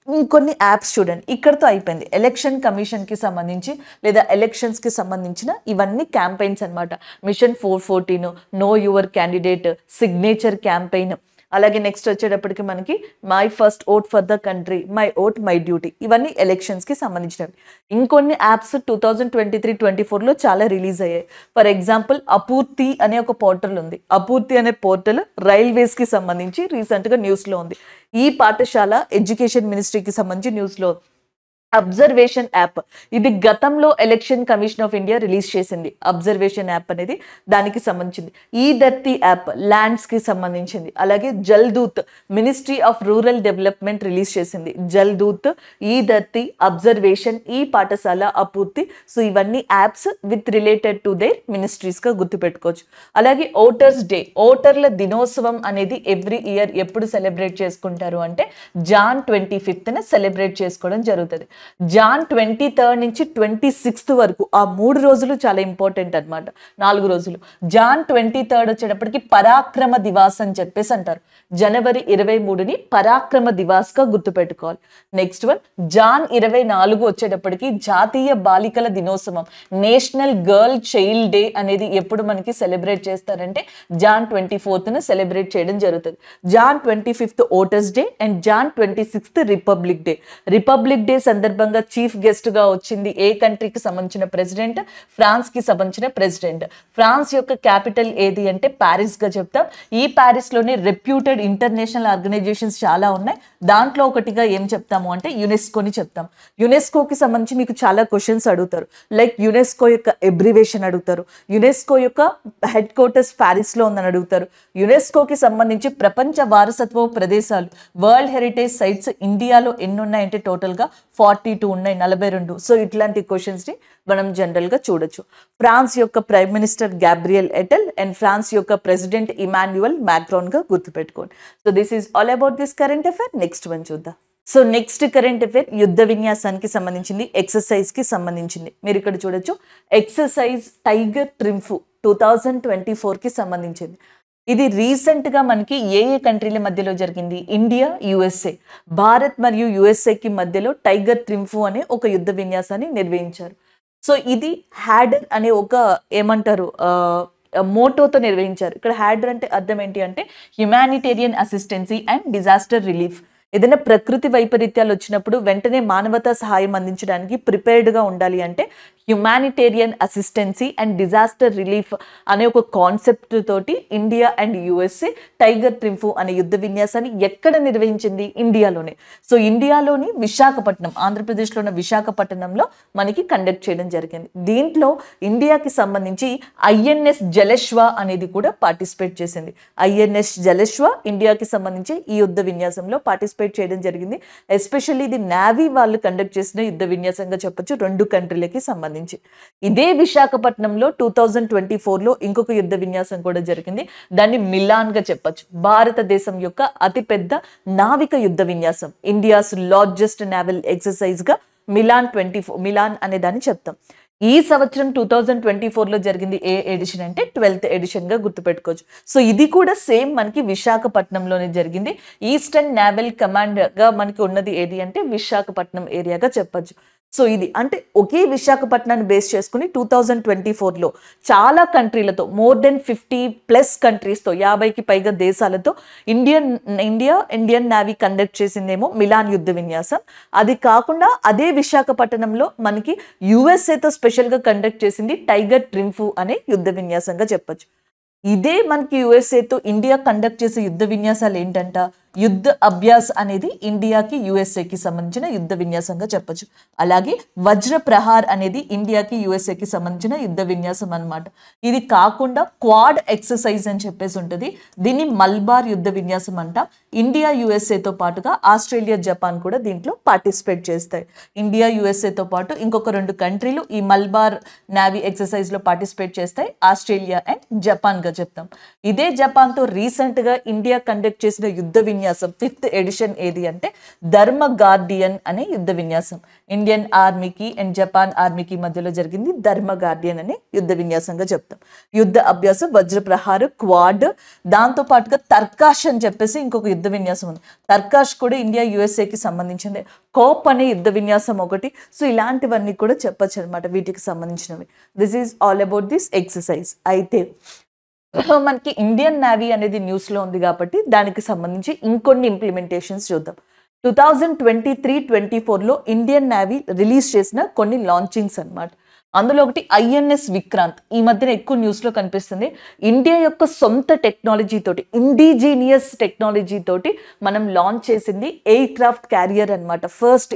ఇంకొన్ని యాప్స్ చూడండి, ఇక్కడతో అయిపోయింది. ఎలక్షన్ కమిషన్కి సంబంధించి లేదా ఎలక్షన్స్కి సంబంధించిన ఇవన్నీ క్యాంపెయిన్స్ అనమాట. Mission 414, know your candidate, signature campaign, అలాగే నెక్స్ట్ వచ్చేటప్పటికి మనకి my first vote for the country, my vote my duty, ఇవన్నీ ఎలక్షన్స్కి సంబంధించినవి. ఇంకొన్ని యాప్స్ 2023-24లో చాలా రిలీజ్ అయ్యాయి. ఫర్ ఎగ్జాంపుల్ అపూర్తి అనే ఒక పోర్టల్ ఉంది. అపూర్తి అనే పోర్టల్ రైల్వేస్కి సంబంధించి రీసెంట్గా న్యూస్లో ఉంది. ఈ పాఠశాల ఎడ్యుకేషన్ మినిస్ట్రీకి సంబంధించి న్యూస్లో. అబ్జర్వేషన్ యాప్, ఇది గతంలో election commission of India release చేసింది. అబ్జర్వేషన్ యాప్ అనేది దానికి సంబంధించింది. ఈ దత్తి యాప్ ల్యాండ్స్కి సంబంధించింది. అలాగే Jaldoot ministry of rural development release చేసింది. జల్దూత్, ఈ దత్తి, అబ్జర్వేషన్, ఈ పాఠశాల, అపూర్తి, సో ఇవన్నీ apps with related to their మినిస్ట్రీస్గా గుర్తుపెట్టుకోవచ్చు. అలాగే ఓటర్స్ డే, ఓటర్ల దినోత్సవం అనేది ఎవ్రీ ఇయర్ ఎప్పుడు సెలబ్రేట్ చేసుకుంటారు అంటే జాన్ 25న సెలబ్రేట్ చేసుకోవడం జరుగుతుంది. జాన్ 23 నుంచి 26 వరకు ఆ 3 రోజులు చాలా ఇంపార్టెంట్ అనమాట. 4 రోజులు. జాన్ 23 వచ్చేటప్పటికి పరాక్రమ దివాస్ అని చెప్పేసి అంటారు. జనవరి 23ని పరాక్రమ దివాస్గా గుర్తుపెట్టుకోవాలి. నెక్స్ట్ వన్, జాన్ 24 వచ్చేటప్పటికి జాతీయ బాలికల దినోత్సవం, నేషనల్ గర్ల్ చైల్డ్ డే అనేది ఎప్పుడు మనకి సెలబ్రేట్ చేస్తారంటే జాన్ 24న సెలబ్రేట్ చేయడం జరుగుతుంది. Jan 25 voters day and Jan 26 republic day. Republic day సందర్భంగా చీఫ్ గెస్ట్ గా వచ్చింది ఏ కంట్రీకి సంబంధించిన ప్రెసిడెంట్? ఫ్రాన్స్ కి సంబంధించిన ప్రెసిడెంట్. ఫ్రాన్స్ యొక్క క్యాపిటల్ ఏది అంటే ప్యారిస్ గా చెప్తాం. ఈ ప్యారిస్ లోనే రెప్యూటెడ్ ఇంటర్నేషనల్ ఆర్గనైజేషన్స్ చాలా ఉన్నాయి. దాంట్లో ఒకటిగా ఏం చెప్తాము అంటే యునెస్కోని చెప్తాం. యునెస్కోకి సంబంధించి మీకు చాలా క్వశ్చన్స్ అడుగుతారు. లైక్ యునెస్కో యొక్క ఎబ్రివేషన్ అడుగుతారు, యునెస్కో యొక్క హెడ్ క్వార్టర్స్ ప్యారిస్ లో ఉందని అడుగుతారు. యునెస్కోకి సంబంధించి ప్రపంచ వారసత్వ ప్రదేశాలు, వరల్డ్ హెరిటేజ్ సైట్స్ ఇండియాలో ఎన్ని ఉన్నాయంటే టోటల్ గా 42 ఉన్నాయి, 42. సో ఇట్లాంటి క్వశ్చన్స్ ని మనం జనరల్ గా చూడొచ్చు. ఫ్రాన్స్ యొక్క prime minister Gabriel Attal and France యొక్క ప్రెసిడెంట్ ఇమాన్యుయల్ మ్యాక్రాన్ గా గుర్తుపెట్టుకోండి. So this is all about this current affair. Next one చూద్దాం. సో నెక్స్ట్ కరెంట్ అఫైర్ యుద్ధ విన్యాసానికి సంబంధించింది, ఎక్సర్సైజ్ కి సంబంధించింది. మీరు ఇక్కడ చూడొచ్చు, ఎక్సర్సైజ్ టైగర్ ట్రింఫ్ 2024కి సంబంధించింది. ఇది రీసెంట్గా మనకి ఏ కంట్రీల మధ్యలో జరిగింది? India, USA. భారత్ మరియు యుఎస్ఏకి మధ్యలో టైగర్ ట్రింఫు అనే ఒక యుద్ధ విన్యాసాన్ని నిర్వహించారు. సో ఇది హ్యాడర్ అనే ఒక ఏమంటారు మోటోతో నిర్వహించారు. ఇక్కడ హ్యాడ్ అంటే అర్థం ఏంటి అంటే humanitarian assistance and disaster relief. ఏదైనా ప్రకృతి వైపరీత్యాలు వచ్చినప్పుడు వెంటనే మానవతా సహాయం అందించడానికి ప్రిపేర్డ్గా ఉండాలి అంటే humanitarian assistance and disaster relief అనే ఒక కాన్సెప్ట్ తోటి ఇండియా అండ్ యుఎస్ఏ టైగర్ ట్రింఫు అనే యుద్ధ విన్యాసాన్ని ఎక్కడ నిర్వహించింది? ఇండియాలోనే. సో ఇండియాలోని విశాఖపట్నం, ఆంధ్రప్రదేశ్లో ఉన్న విశాఖపట్నంలో మనకి కండక్ట్ చేయడం జరిగింది. దీంట్లో ఇండియాకి సంబంధించి ఐఎన్ఎస్ జలశ్వ అనేది కూడా పార్టిసిపేట్ చేసింది. ఐఎన్ఎస్ జలశ్వ ఇండియాకి సంబంధించి ఈ యుద్ధ విన్యాసంలో పార్టిసిపేట్ చేయడం జరిగింది. ఎస్పెషల్లీ ఇది నేవీ వాళ్ళు కండక్ట్ చేసిన యుద్ధ విన్యాసంగా చెప్పొచ్చు, 2 కంట్రీలకి సంబంధించి. ఇదే విశాఖపట్నంలో 2024లో ఇంకొక యుద్ధ విన్యాసం కూడా జరిగింది. దాన్ని మిలాన్ గా చెప్పొచ్చు. భారతదేశం యొక్క అతిపెద్ద నావిక యుద్ధ విన్యాసం, ఇండియాస్ లార్జెస్ట్ నేవల్ ఎక్సర్సైజ్ గా మిలాన్ అనే దాన్ని చెప్తాం. ఈ సంవత్సరం 2024లో జరిగింది ఏ ఎడిషన్ అంటే 12th ఎడిషన్ గా గుర్తుపెట్టుకోవచ్చు. సో ఇది కూడా సేమ్ మనకి విశాఖపట్నంలోనే జరిగింది. ఈస్టర్న్ నేవల్ కమాండ్ గా మనకి ఉన్నది ఏది అంటే విశాఖపట్నం ఏరియాగా చెప్పొచ్చు. సో ఇది అంటే ఒకే విశాఖపట్నాన్ని బేస్ చేసుకుని 2024లో చాలా కంట్రీలతో మోర్ దెన్ 50+ కంట్రీస్తో 50కి పైగా దేశాలతో ఇండియన్ నేవీ కండక్ట్ చేసిందేమో మిలాన్ యుద్ధ విన్యాసం. అది కాకుండా అదే విశాఖపట్నంలో మనకి యుఎస్ఏతో స్పెషల్గా కండక్ట్ చేసింది టైగర్ ట్రింఫు అనే యుద్ధ విన్యాసంగా చెప్పొచ్చు. ఇదే మనకి యుఎస్ఏతో ఇండియా కండక్ట్ చేసే యుద్ధ విన్యాసాలు ఏంటంట? యుద్ధ అభ్యాస్ అనేది ఇండియాకి యుఎస్ఏకి సంబంధించిన యుద్ధ విన్యాసంగా చెప్పొచ్చు. అలాగే వజ్ర ప్రహార్ అనేది ఇండియాకి యుఎస్ఏకి సంబంధించిన యుద్ధ విన్యాసం అన్నమాట. ఇది కాకుండా క్వాడ్ ఎక్సర్సైజ్ అని చెప్పేసి ఉంటుంది. దీన్ని మల్బార్ యుద్ధ విన్యాసం అంట. ఇండియా యుఎస్ఏతో పాటుగా ఆస్ట్రేలియా, జపాన్ కూడా దీంట్లో పార్టిసిపేట్ చేస్తాయి. ఇండియా యుఎస్ఏతో పాటు ఇంకొక 2 కంట్రీలు ఈ మల్బార్ నేవీ ఎక్సర్సైజ్ లో పార్టిసిపేట్ చేస్తాయి, ఆస్ట్రేలియా అండ్ జపాన్ గా చెప్తాం. ఇదే జపాన్తో రీసెంట్ గా ఇండియా కండక్ట్ చేసిన యుద్ధ విన్యాసం 5th ఎడిషన్ ఏది అంటే ధర్మ గార్డియన్ అనే యుద్ధ విన్యాసం. ఇండియన్ ఆర్మీకి అండ్ జపాన్ ఆర్మీకి మధ్యలో జరిగింది ధర్మ గార్డియన్ అనే యుద్ధ విన్యాసంగా చెప్తాం. యుద్ధ అభ్యాసం వజ్ర ప్రహార్, క్వాడ్, దాంతో పాటుగా తర్కాష్ అని చెప్పేసి ఇంకొక యుద్ధ విన్యాసం ఉంది. తర్కాష్ కూడా ఇండియా యుఎస్ఏకి సంబంధించింది. కోప్ అనే యుద్ధ విన్యాసం ఒకటి. సో ఇలాంటివన్నీ కూడా చెప్పొచ్చు అనమాట వీటికి సంబంధించినవి. This is all about this exercise. అయితే మనకి ఇండియన్ నేవీ అనేది న్యూస్లో ఉంది కాబట్టి దానికి సంబంధించి ఇంకొన్ని ఇంప్లిమెంటేషన్స్ చూద్దాం. 2023-24లో ఇండియన్ నేవీ రిలీజ్ చేసిన కొన్ని లాంచింగ్స్ అన్నమాట. అందులో ఒకటి ఐఎన్ఎస్ విక్రాంత్. ఈ మధ్యన ఎక్కువ న్యూస్లో కనిపిస్తుంది. ఇండియా యొక్క సొంత టెక్నాలజీ తోటి, ఇండిజీనియస్ టెక్నాలజీ తోటి మనం లాంచ్ చేసింది ఎయిర్ క్రాఫ్ట్ క్యారియర్ అనమాట. First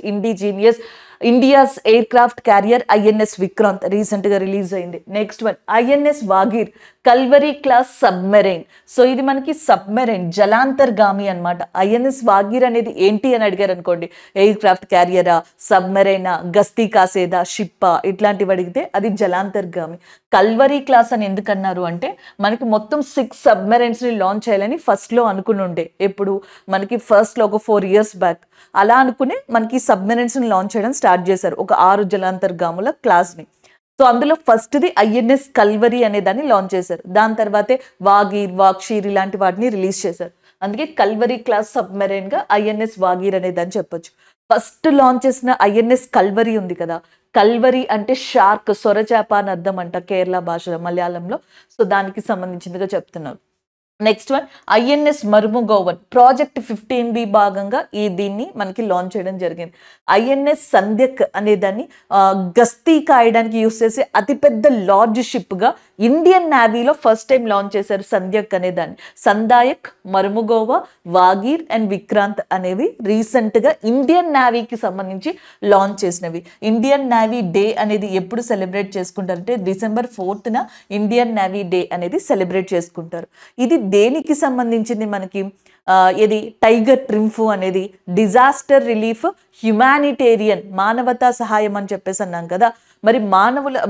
India's air craft carrier INS Vikrant రీసెంట్గా రిలీజ్ అయింది. Next one INS Vagir, Calvary class submarine. So ఇది మనకి సబ్మెరైన్, జలాంతర్గామి అనమాట. ఐఎన్ఎస్ వాగీర్ అనేది ఏంటి అని అడిగారు అనుకోండి, ఎయిర్ క్రాఫ్ట్ క్యారియరా, సబ్మెరైనా, గస్తీ కాసేదా, షిప్పా ఇట్లాంటివి అడిగితే అది జలాంతర్గామి. కల్వరీ క్లాస్ అని ఎందుకన్నారు అంటే మనకి మొత్తం 6 సబ్మెరైన్స్ని లాంచ్ చేయాలని ఫస్ట్లో అనుకుని ఉండే. ఎప్పుడు మనకి ఫస్ట్లో ఒక 4 years బ్యాక్ అలా అనుకునే మనకి సబ్మెరైన్స్ని లాంచ్ చేయడం స్టార్ట్ చేశారు, ఒక 6 జలాంతర్గాముల క్లాస్ని. సో అందులో ఫస్ట్ది ఐఎన్ఎస్ కల్వరీ అనే దాన్ని లాంచ్ చేశారు. దాని తర్వాతే వాగీర్, వాక్షీర్ ఇలాంటి వాటిని రిలీజ్ చేశారు. అందుకే కల్వరీ క్లాస్ సబ్మెరైన్ గా ఐఎన్ఎస్ వాగీర్ అనేదని చెప్పొచ్చు. ఫస్ట్ లాంచ్ చేసిన ఐఎన్ఎస్ కల్వరీ ఉంది కదా, కల్వరీ అంటే షార్క్, సొరచేప అని అర్థం అంట కేరళ భాషలో, మలయాళంలో. సో దానికి సంబంధించిందిగా చెప్తున్నారు. నెక్స్ట్ వన్ ఐఎన్ఎస్ మర్ముగోవన్, ప్రాజెక్ట్ 15B భాగంగా దీన్ని మనకి లాంచ్ చేయడం జరిగింది. ఐఎన్ఎస్ సంధ్యక్ అనే దాన్ని గస్తీ కాయడానికి యూస్ చేసే అతిపెద్ద లార్జ్ షిప్గా ఇండియన్ నేవీలో ఫస్ట్ టైం లాంచ్ చేశారు సంధ్యక్ అనే దాన్ని. సందాయక్, మర్ముగోవా, వాగీర్ అండ్ విక్రాంత్ అనేవి రీసెంట్గా ఇండియన్ నేవీకి సంబంధించి లాంచ్ చేసినవి. ఇండియన్ నేవీ డే అనేది ఎప్పుడు సెలబ్రేట్ చేసుకుంటారంటే December 4th Indian navy day అనేది సెలబ్రేట్ చేసుకుంటారు. ఇది దేనికి సంబంధించింది మనకి? ఇది టైగర్ ట్రింఫు అనేది డిజాస్టర్ రిలీఫ్, హ్యుమానిటేరియన్, మానవతా సహాయం అని చెప్పేసి అన్నాం కదా. మరి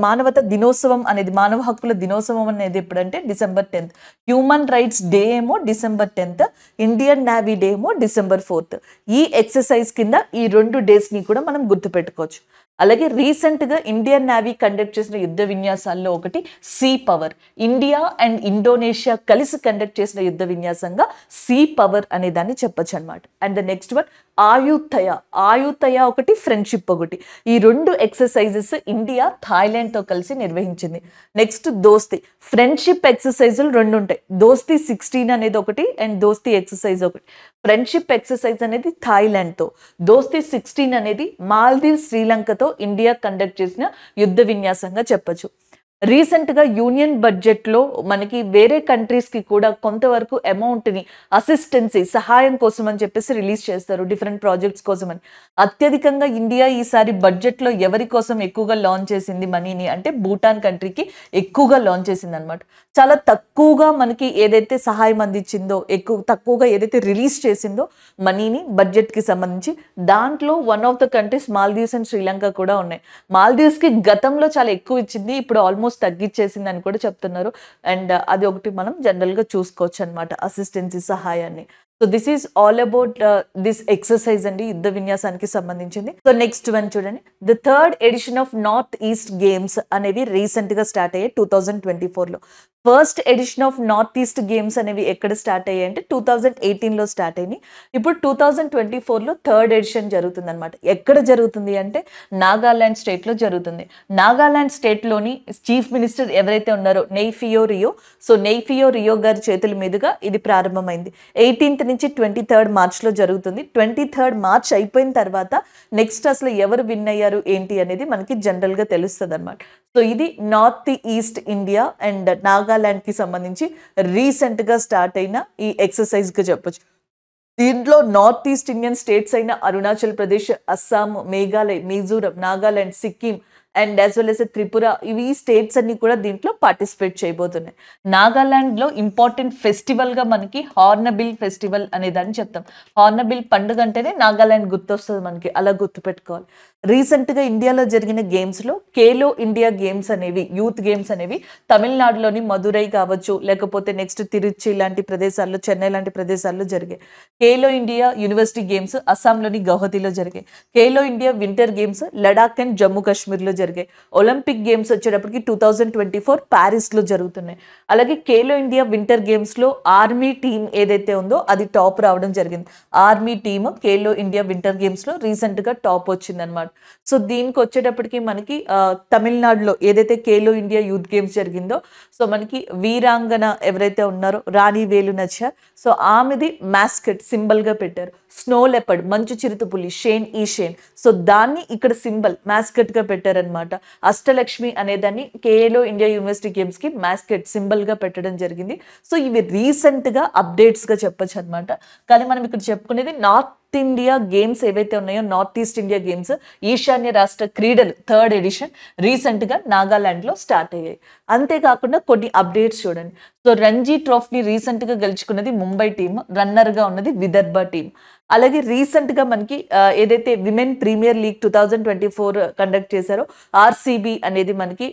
మానవత దినోత్సవం అనేది, మానవ హక్కుల దినోత్సవం అనేది ఎప్పుడంటే December 10th. Human rights day ఏమో December 10th, Indian navy day ఏమో December 4th. ఈ ఎక్సర్సైజ్ కింద ఈ 2 డేస్ని కూడా మనం గుర్తుపెట్టుకోవచ్చు. అలాగే రీసెంట్గా ఇండియన్ నేవీ కండక్ట్ చేసిన యుద్ధ విన్యాసాల్లో ఒకటి sea power. India and Indonesia కలిసి కండక్ట్ చేసిన యుద్ధ విన్యాసంగా సీ పవర్ అనే దాన్ని చెప్పొచ్చు అనమాట. And the next one Ayutthaya, Ayutthaya ఒకటి, ఫ్రెండ్షిప్ ఒకటి. ఈ 2 ఎక్సర్సైజెస్ ఇండియా థాయిలాండ్తో కలిసి నిర్వహించింది. నెక్స్ట్ దోస్తీ. ఫ్రెండ్షిప్ ఎక్సర్సైజులు 2 ఉంటాయి. దోస్తీ 16 అనేది ఒకటి అండ్ దోస్తీ ఎక్సర్సైజ్ ఒకటి. ఫ్రెండ్షిప్ ఎక్సర్సైజ్ అనేది థాయిలాండ్తో, దోస్తీ 16 అనేది మాల్దీవ్స్ శ్రీలంకతో ఇండియా కండక్ట్ చేసిన యుద్ధ విన్యాసంగా చెప్పొచ్చు. రీసెంట్గా యూనియన్ బడ్జెట్లో మనకి వేరే కంట్రీస్కి కూడా కొంతవరకు అమౌంట్ని అసిస్టెన్సీ సహాయం కోసం అని చెప్పేసి రిలీజ్ చేస్తారు డిఫరెంట్ ప్రాజెక్ట్స్ కోసం అని. అత్యధికంగా ఇండియా ఈసారి బడ్జెట్లో ఎవరి కోసం ఎక్కువగా లాంచ్ చేసింది మనీని అంటే భూటాన్ కంట్రీకి ఎక్కువగా లాంచ్ చేసింది అనమాట. చాలా తక్కువగా మనకి ఏదైతే సహాయం అందించిందో, తక్కువగా ఏదైతే రిలీజ్ చేసిందో మనీని బడ్జెట్కి సంబంధించి, దాంట్లో one of the countries Maldives and Sri Lanka కూడా ఉన్నాయి. మాల్దీవ్స్కి గతంలో చాలా ఎక్కువ ఇచ్చింది, ఇప్పుడు ఆల్మోస్ట్ తగ్గించేసింది అని కూడా చెప్తున్నారు. అండ్ అది ఒకటి మనం జనరల్గా చూసుకోవచ్చు అనమాట, అసిస్టెన్సీ సహాయాన్ని. So this is all about this exercise అండి, యుద్ధ విన్యాసానికి సంబంధించింది. సో నెక్స్ట్ వన్ చూడండి, the 3rd edition of north east games అనేవి రీసెంట్ గా స్టార్ట్ అయ్యాయి 2024లో. First edition of north east games అనేవి ఎక్కడ స్టార్ట్ అయ్యాయి అంటే 2018లో స్టార్ట్ అయినాయి. ఇప్పుడు 2024లో 3rd ఎడిషన్ జరుగుతుంది అనమాట. ఎక్కడ జరుగుతుంది అంటే నాగాలాండ్ స్టేట్లో జరుగుతుంది. నాగాలాండ్ స్టేట్లోని చీఫ్ మినిస్టర్ ఎవరైతే ఉన్నారో నెయ్ఫియో రియో, సో నెయ్ఫియో రియో గారి చేతుల మీదుగా ఇది ప్రారంభమైంది. 18th నుంచి 23rd మార్చ్లో జరుగుతుంది. 23rd మార్చ్ అయిపోయిన తర్వాత నెక్స్ట్ అసలు ఎవరు విన్ అయ్యారు ఏంటి అనేది మనకి జనరల్గా తెలుస్తుంది అనమాట. సో ఇది నార్త్ ఈస్ట్ ఇండియా అండ్ నాగాలాండ్కి సంబంధించి రీసెంట్గా స్టార్ట్ అయిన ఈ ఎక్సర్సైజ్గా చెప్పొచ్చు. దీంట్లో నార్త్ ఈస్ట్ ఇండియన్ స్టేట్స్ అయిన Arunachal Pradesh, Assam, Meghalaya, Mizoram, Nagaland, Sikkim and as well as Tripura, ఇవి స్టేట్స్ అన్ని కూడా దీంట్లో పార్టిసిపేట్ చేయబోతున్నాయి. నాగాలాండ్లో ఇంపార్టెంట్ ఫెస్టివల్గా మనకి హార్నబిల్ ఫెస్టివల్ అనేదాన్ని చెప్తాం. హార్నబిల్ పండుగ అంటేనే నాగాలాండ్ గుర్తొస్తుంది మనకి, అలా గుర్తుపెట్టుకోవాలి. రీసెంట్గా ఇండియాలో జరిగిన గేమ్స్లో ఖేలో ఇండియా గేమ్స్ అనేవి, యూత్ గేమ్స్ అనేవి తమిళనాడులోని మదురై కావచ్చు, లేకపోతే నెక్స్ట్ తిరుచి లాంటి ప్రదేశాల్లో, చెన్నై లాంటి ప్రదేశాల్లో జరిగాయి. ఖేలో ఇండియా యూనివర్సిటీ గేమ్స్ అస్సాంలోని గౌహతిలో జరిగాయి. Khelo India winter games Ladakh and Jammu కాశ్మీర్లో జరిగాయి. ఒలింపిక్ గేమ్స్ వచ్చేటప్పటికి 2024 ప్యారిస్లో జరుగుతున్నాయి. అలాగే ఖేలో ఇండియా వింటర్ గేమ్స్లో ఆర్మీ టీం ఏదైతే ఉందో అది టాప్ రావడం జరిగింది. Army team Khelo India winter గేమ్స్లో రీసెంట్గా టాప్ వచ్చింది అనమాట. సో దీనికి వచ్చేటప్పటికి మనకి తమిళనాడులో ఏదైతే ఖేలో ఇండియా యూత్ గేమ్స్ జరిగిందో, సో మనకి వీరాంగన ఎవరైతే ఉన్నారో రాణి వేలు నచ్చార్, సో ఆమెది మాస్కెట్ సింబల్ గా పెట్టారు. స్నో లెపర్డ్, మంచు చిరుతపులి, షేన్ ఈ షేన్, సో దాన్ని ఇక్కడ సింబల్ మాస్కెట్ గా పెట్టారనమాట. అష్టలక్ష్మి అనేదాన్ని ఖేలో ఇండియా యూనివర్సిటీ గేమ్స్ కి మాస్కెట్ సింబల్ గా పెట్టడం జరిగింది. సో ఇవి రీసెంట్ గా అప్డేట్స్ గా చెప్పొచ్చు అనమాట. కానీ మనం ఇక్కడ చెప్పుకునేది నార్త్ ఇండియా గేమ్స్ ఏవైతే ఉన్నాయో, నార్త్ ఈస్ట్ ఇండియా గేమ్స్, ఈశాన్య రాష్ట్ర క్రీడలు 3rd ఎడిషన్ రీసెంట్ గా నాగాలాండ్ లో స్టార్ట్ అయ్యాయి. అంతేకాకుండా కొన్ని అప్డేట్స్ చూడండి. సో రంజీ ట్రోఫీని రీసెంట్ గా గెలుచుకున్నది ముంబై టీం, రన్నర్ గా ఉన్నది విదర్భ టీం. అలాగే రీసెంట్ గా మనకి ఏదైతే విమెన్ ప్రీమియర్ లీగ్ 2024 కండక్ట్ చేశారో ఆర్సీబీ అనేది మనకి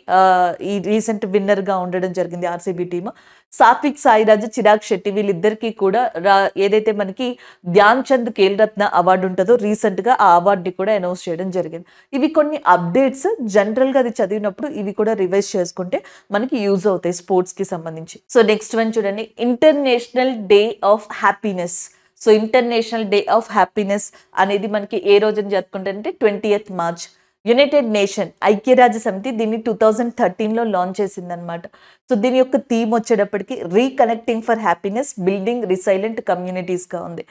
ఈ రీసెంట్ విన్నర్ గా ఉండడం జరిగింది ఆర్సీబీ టీమ్. సాత్విక్ సాయిరాజ్, చిరాగ్ శెట్టి వీళ్ళిద్దరికీ కూడా ఏదైతే మనకి ధ్యాన్ చంద్ ఖేల్ రత్న అవార్డు ఉంటుందో రీసెంట్ గా ఆ అవార్డుని కూడా అనౌన్స్ చేయడం జరిగింది. ఇవి కొన్ని అప్డేట్స్, జనరల్ గా అది చదివినప్పుడు ఇవి కూడా రివైజ్ చేసుకుంటే మనకి యూజ్ అవుతాయి స్పోర్ట్స్ కి సంబంధించి. సో నెక్స్ట్ వన్ చూడండి, international day of happiness. So international day of happiness అనేది మనకి ఏ రోజున జరుపుకుంటారంటే 20th మార్చ్. యునైటెడ్ నేషన్, ఐక్యరాజ్య సమితి దీన్ని 2013లో లాంచ్ చేసింది అనమాట. సో దీని యొక్క థీమ్ వచ్చేటప్పటికి reconnecting for happiness, building resilient కమ్యూనిటీస్గా ఉంది.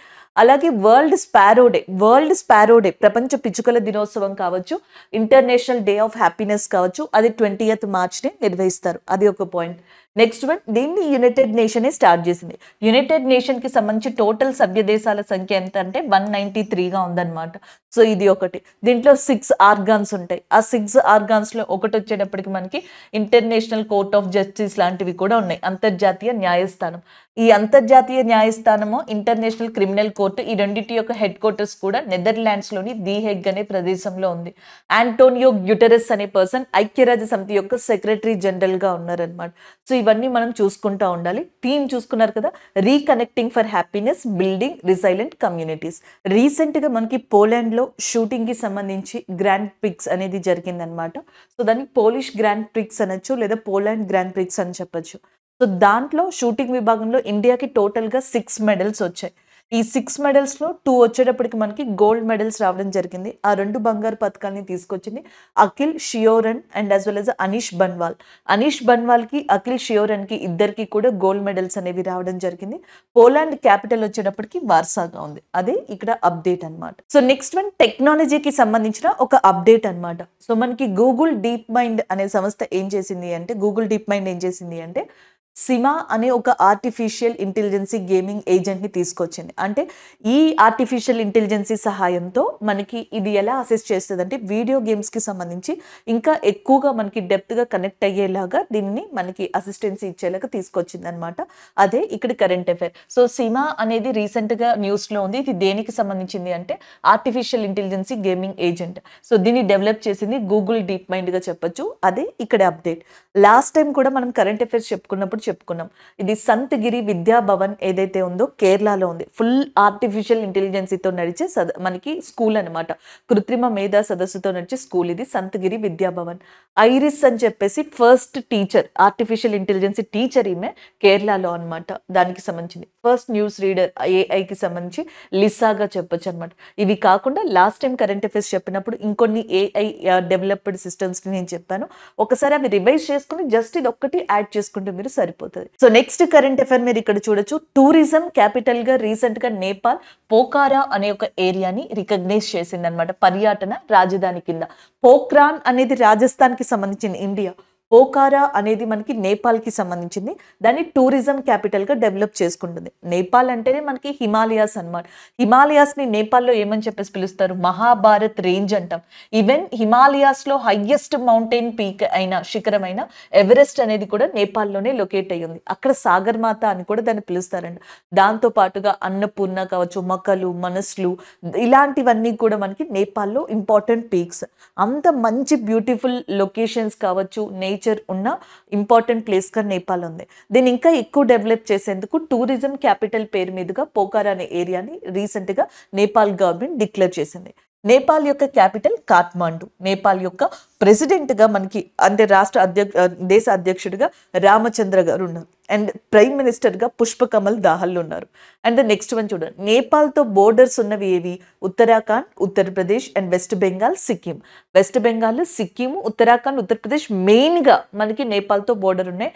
అలాగే వరల్డ్ స్పారో డే ప్రపంచ పిచ్చుకల దినోత్సవం కావచ్చు, ఇంటర్నేషనల్ డే ఆఫ్ హ్యాపీనెస్ కావచ్చు, అది 20th మార్చ్ని నిర్వహిస్తారు. అది ఒక పాయింట్. నెక్స్ట్ వన్, దీన్ని యునైటెడ్ నేషనే స్టార్ట్ చేసింది. యునైటెడ్ నేషన్కి సంబంధించి టోటల్ సభ్య దేశాల సంఖ్య ఎంత అంటే 193గా ఉందన్నమాట. సో ఇది ఒకటి. దీంట్లో 6 ఆర్గాన్స్ ఉంటాయి. ఆ 6 ఆర్గాన్స్లో ఒకటి వచ్చేటప్పటికి మనకి ఇంటర్నేషనల్ కోర్ట్ ఆఫ్ జస్టిస్ లాంటివి కూడా ఉన్నాయి, అంతర్జాతీయ న్యాయస్థానం. ఈ అంతర్జాతీయ న్యాయస్థానము, ఇంటర్నేషనల్ క్రిమినల్ కోర్టు, ఈ రెండింటి యొక్క హెడ్ క్వార్టర్స్ కూడా నెదర్లాండ్స్లోని ది హెగ్ అనే ప్రదేశంలో ఉంది. ఆంటోనియో గ్యూటెరస్ అనే పర్సన్ ఐక్యరాజ్య సమితి యొక్క సెక్రటరీ జనరల్గా ఉన్నారనమాట. సో ఇవన్నీ మనం చూసుకుంటూ ఉండాలి. థీమ్ చూసుకున్నారు కదా, reconnecting for happiness, building resilient communities. రీసెంట్గా మనకి పోలాండ్లో షూటింగ్కి సంబంధించి గ్రాండ్ ప్రిక్స్ అనేది జరిగిందనమాట. సో దాన్ని పోలిష్ గ్రాండ్ ప్రిక్స్ అనొచ్చు, లేదా పోలాండ్ గ్రాండ్ ప్రిక్స్ అని చెప్పొచ్చు. సో దాంట్లో షూటింగ్ విభాగంలో ఇండియాకి టోటల్గా 6 మెడల్స్ వచ్చాయి. ఈ 6 మెడల్స్‌లో 2 వచ్చేటప్పటికి మనకి గోల్డ్ మెడల్స్ రావడం జరిగింది. ఆ 2 బంగారు పతకాల్ని తీసుకొచ్చింది Akhil Sheoran and as well as Anish Banwal. Anish బన్వాల్‌కి, అఖిల్ షియోరన్‌కి ఇద్దరికీ కూడా గోల్డ్ మెడల్స్ అనేవి రావడం జరిగింది. పోలాండ్ క్యాపిటల్ వచ్చేటప్పటికి వార్సాగా ఉంది. అదే ఇక్కడ అప్డేట్ అన్నమాట. సో నెక్స్ట్ వన్ టెక్నాలజీకి సంబంధించిన ఒక అప్డేట్ అన్నమాట. సో మనకి గూగుల్ డీప్ మైండ్ అనే సంస్థ ఏం చేసింది అంటే, గూగుల్ డీప్ మైండ్ ఏం చేసింది అంటే సిమా అనే ఒక ఆర్టిఫిషియల్ ఇంటెలిజెన్సీ గేమింగ్ ఏజెంట్ని తీసుకొచ్చింది. అంటే ఈ ఆర్టిఫిషియల్ ఇంటెలిజెన్సీ సహాయంతో మనకి ఇది ఎలా అసెస్ చేస్తుంది అంటే వీడియో గేమ్స్కి సంబంధించి ఇంకా ఎక్కువగా మనకి డెప్త్గా కనెక్ట్ అయ్యేలాగా దీన్ని మనకి అసిస్టెన్సీ ఇచ్చేలాగా తీసుకొచ్చింది అనమాట. అదే ఇక్కడ కరెంట్ అఫైర్. సో సిమా అనేది రీసెంట్గా న్యూస్లో ఉంది. ఇది దేనికి సంబంధించింది అంటే artificial intelligence gaming agent. So దీన్ని డెవలప్ చేసింది గూగుల్ డీప్ మైండ్గా చెప్పొచ్చు. అదే ఇక్కడ అప్డేట్. లాస్ట్ టైం కూడా మనం కరెంట్ అఫైర్స్ చెప్పుకున్నాం. ఇది సంతగిరి విద్యా భవన్ ఏదైతే ఉందో కేరళలో ఉంది. ఫుల్ ఆర్టిఫిషియల్ ఇంటెలిజెన్సీతో నడిచే మనకి స్కూల్ అనమాట. కృత్రిమ మేధా సదస్సుతో నడిచే స్కూల్ ఇది సంతగిరి విద్యా భవన్. ఐరిస్ అని చెప్పేసి first teacher, artificial intelligence teacher ఈమె కేరళలో అనమాట. దానికి సంబంధించింది ఫస్ట్ న్యూస్ రీడర్ ఏఐకి సంబంధించి లిసాగా చెప్పొచ్చు అనమాట. ఇవి కాకుండా లాస్ట్ టైం కరెంట్ అఫైర్స్ చెప్పినప్పుడు ఇంకొన్ని ఏఐ డెవలప్డ్ సిస్టమ్స్ని నేను చెప్పాను. ఒకసారి అవి రివైజ్ చేసుకుని జస్ట్ ఇది ఒక్కటి యాడ్ చేసుకుంటే మీరు సరిపోతుంది. సో నెక్స్ట్ కరెంట్ అఫైర్ మీరు ఇక్కడ చూడొచ్చు. టూరిజం క్యాపిటల్ గా రీసెంట్ గా నేపాల్ పోఖారా అనే ఒక ఏరియాని రికగ్నైజ్ చేసింది అనమాట పర్యాటన రాజధాని కింద. పోఖ్రాన్ అనేది రాజస్థాన్ కి సంబంధించిన ఇండియా, పోఖారా అనేది మనకి నేపాల్కి సంబంధించింది. దాన్ని టూరిజం క్యాపిటల్గా డెవలప్ చేసుకుంటుంది. నేపాల్ అంటేనే మనకి హిమాలయాస్ అనమాట. హిమాలయాస్ని నేపాల్లో ఏమని చెప్పేసి పిలుస్తారు, మహాభారత్ రేంజ్ అంటాం. ఈవెన్ హిమాలయాస్లో హైయెస్ట్ మౌంటైన్ పీక్ అయిన శిఖరమైన ఎవరెస్ట్ అనేది కూడా నేపాల్లోనే లొకేట్ అయ్యింది. అక్కడ సాగర్ మాత అని కూడా దాన్ని పిలుస్తారంట. దాంతో పాటుగా అన్నపూర్ణ కావచ్చు, మొక్కలు, మనస్లు, ఇలాంటివన్నీ కూడా మనకి నేపాల్లో ఇంపార్టెంట్ పీక్స్. అంత మంచి బ్యూటిఫుల్ లొకేషన్స్ కావచ్చు, నేచర్ ఉన్న ఇంపార్టెంట్ ప్లేస్గా నేపాల్ ఉంది. దీన్ని ఇంకా ఎక్కువ డెవలప్ చేసేందుకు టూరిజం క్యాపిటల్ పేరు మీదుగా పోఖారా అనే ఏరియాని రీసెంట్గా నేపాల్ గవర్నమెంట్ డిక్లేర్ చేసింది. నేపాల్ యొక్క క్యాపిటల్ కాఠ్మాండు. నేపాల్ యొక్క ప్రెసిడెంట్గా మనకి అంటే దేశ అధ్యక్షుడిగా రామచంద్ర గారు ఉన్నారు. అండ్ ప్రైమ్ మినిస్టర్గా పుష్పకమల్ దాహల్ ఉన్నారు. అండ్ ద నెక్స్ట్ వన్ చూడండి, నేపాల్తో బోర్డర్స్ ఉన్నవి ఏవి, Uttarakhand, Uttar Pradesh and west Bengal, Sikkim. West Bengal, Sikkim, Uttarakhand, Uttar Pradesh మెయిన్గా మనకి నేపాల్తో బోర్డర్ ఉన్నాయి.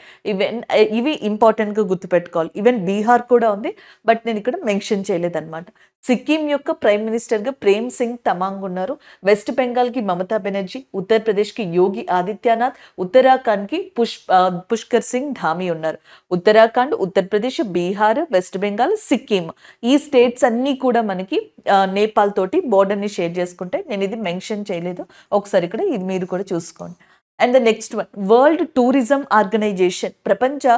ఇవి ఇంపార్టెంట్గా గుర్తుపెట్టుకోవాలి. ఈవెన్ బీహార్ కూడా ఉంది, బట్ నేను ఇక్కడ మెన్షన్ చేయలేదన్నమాట. సిక్కిం యొక్క ప్రైమ్ మినిస్టర్గా ప్రేమ్ సింగ్ తమాంగ్ ఉన్నారు. వెస్ట్ బెంగాల్కి మమతా బెనర్జీ, ఉత్తరప్రదేశ్కి యోగి ఆదిత్యనాథ్, ఉత్తరాఖండ్కి పుష్కర్ సింగ్ ధామీ ఉన్నారు. ఉత్తరాఖండ్, ఉత్తరప్రదేశ్, బీహార్, వెస్ట్ బెంగాల్, సిక్కిం ఈ స్టేట్స్ అన్నీ కూడా మనకి నేపాల్ తోటి బోర్డర్ని షేర్ చేసుకుంటే, నేను ఇది మెన్షన్ చేయలేదు, ఒకసారి ఇక్కడ ఇది మీరు కూడా చూసుకోండి. And the next one, world tourism organisation, ప్రపంచ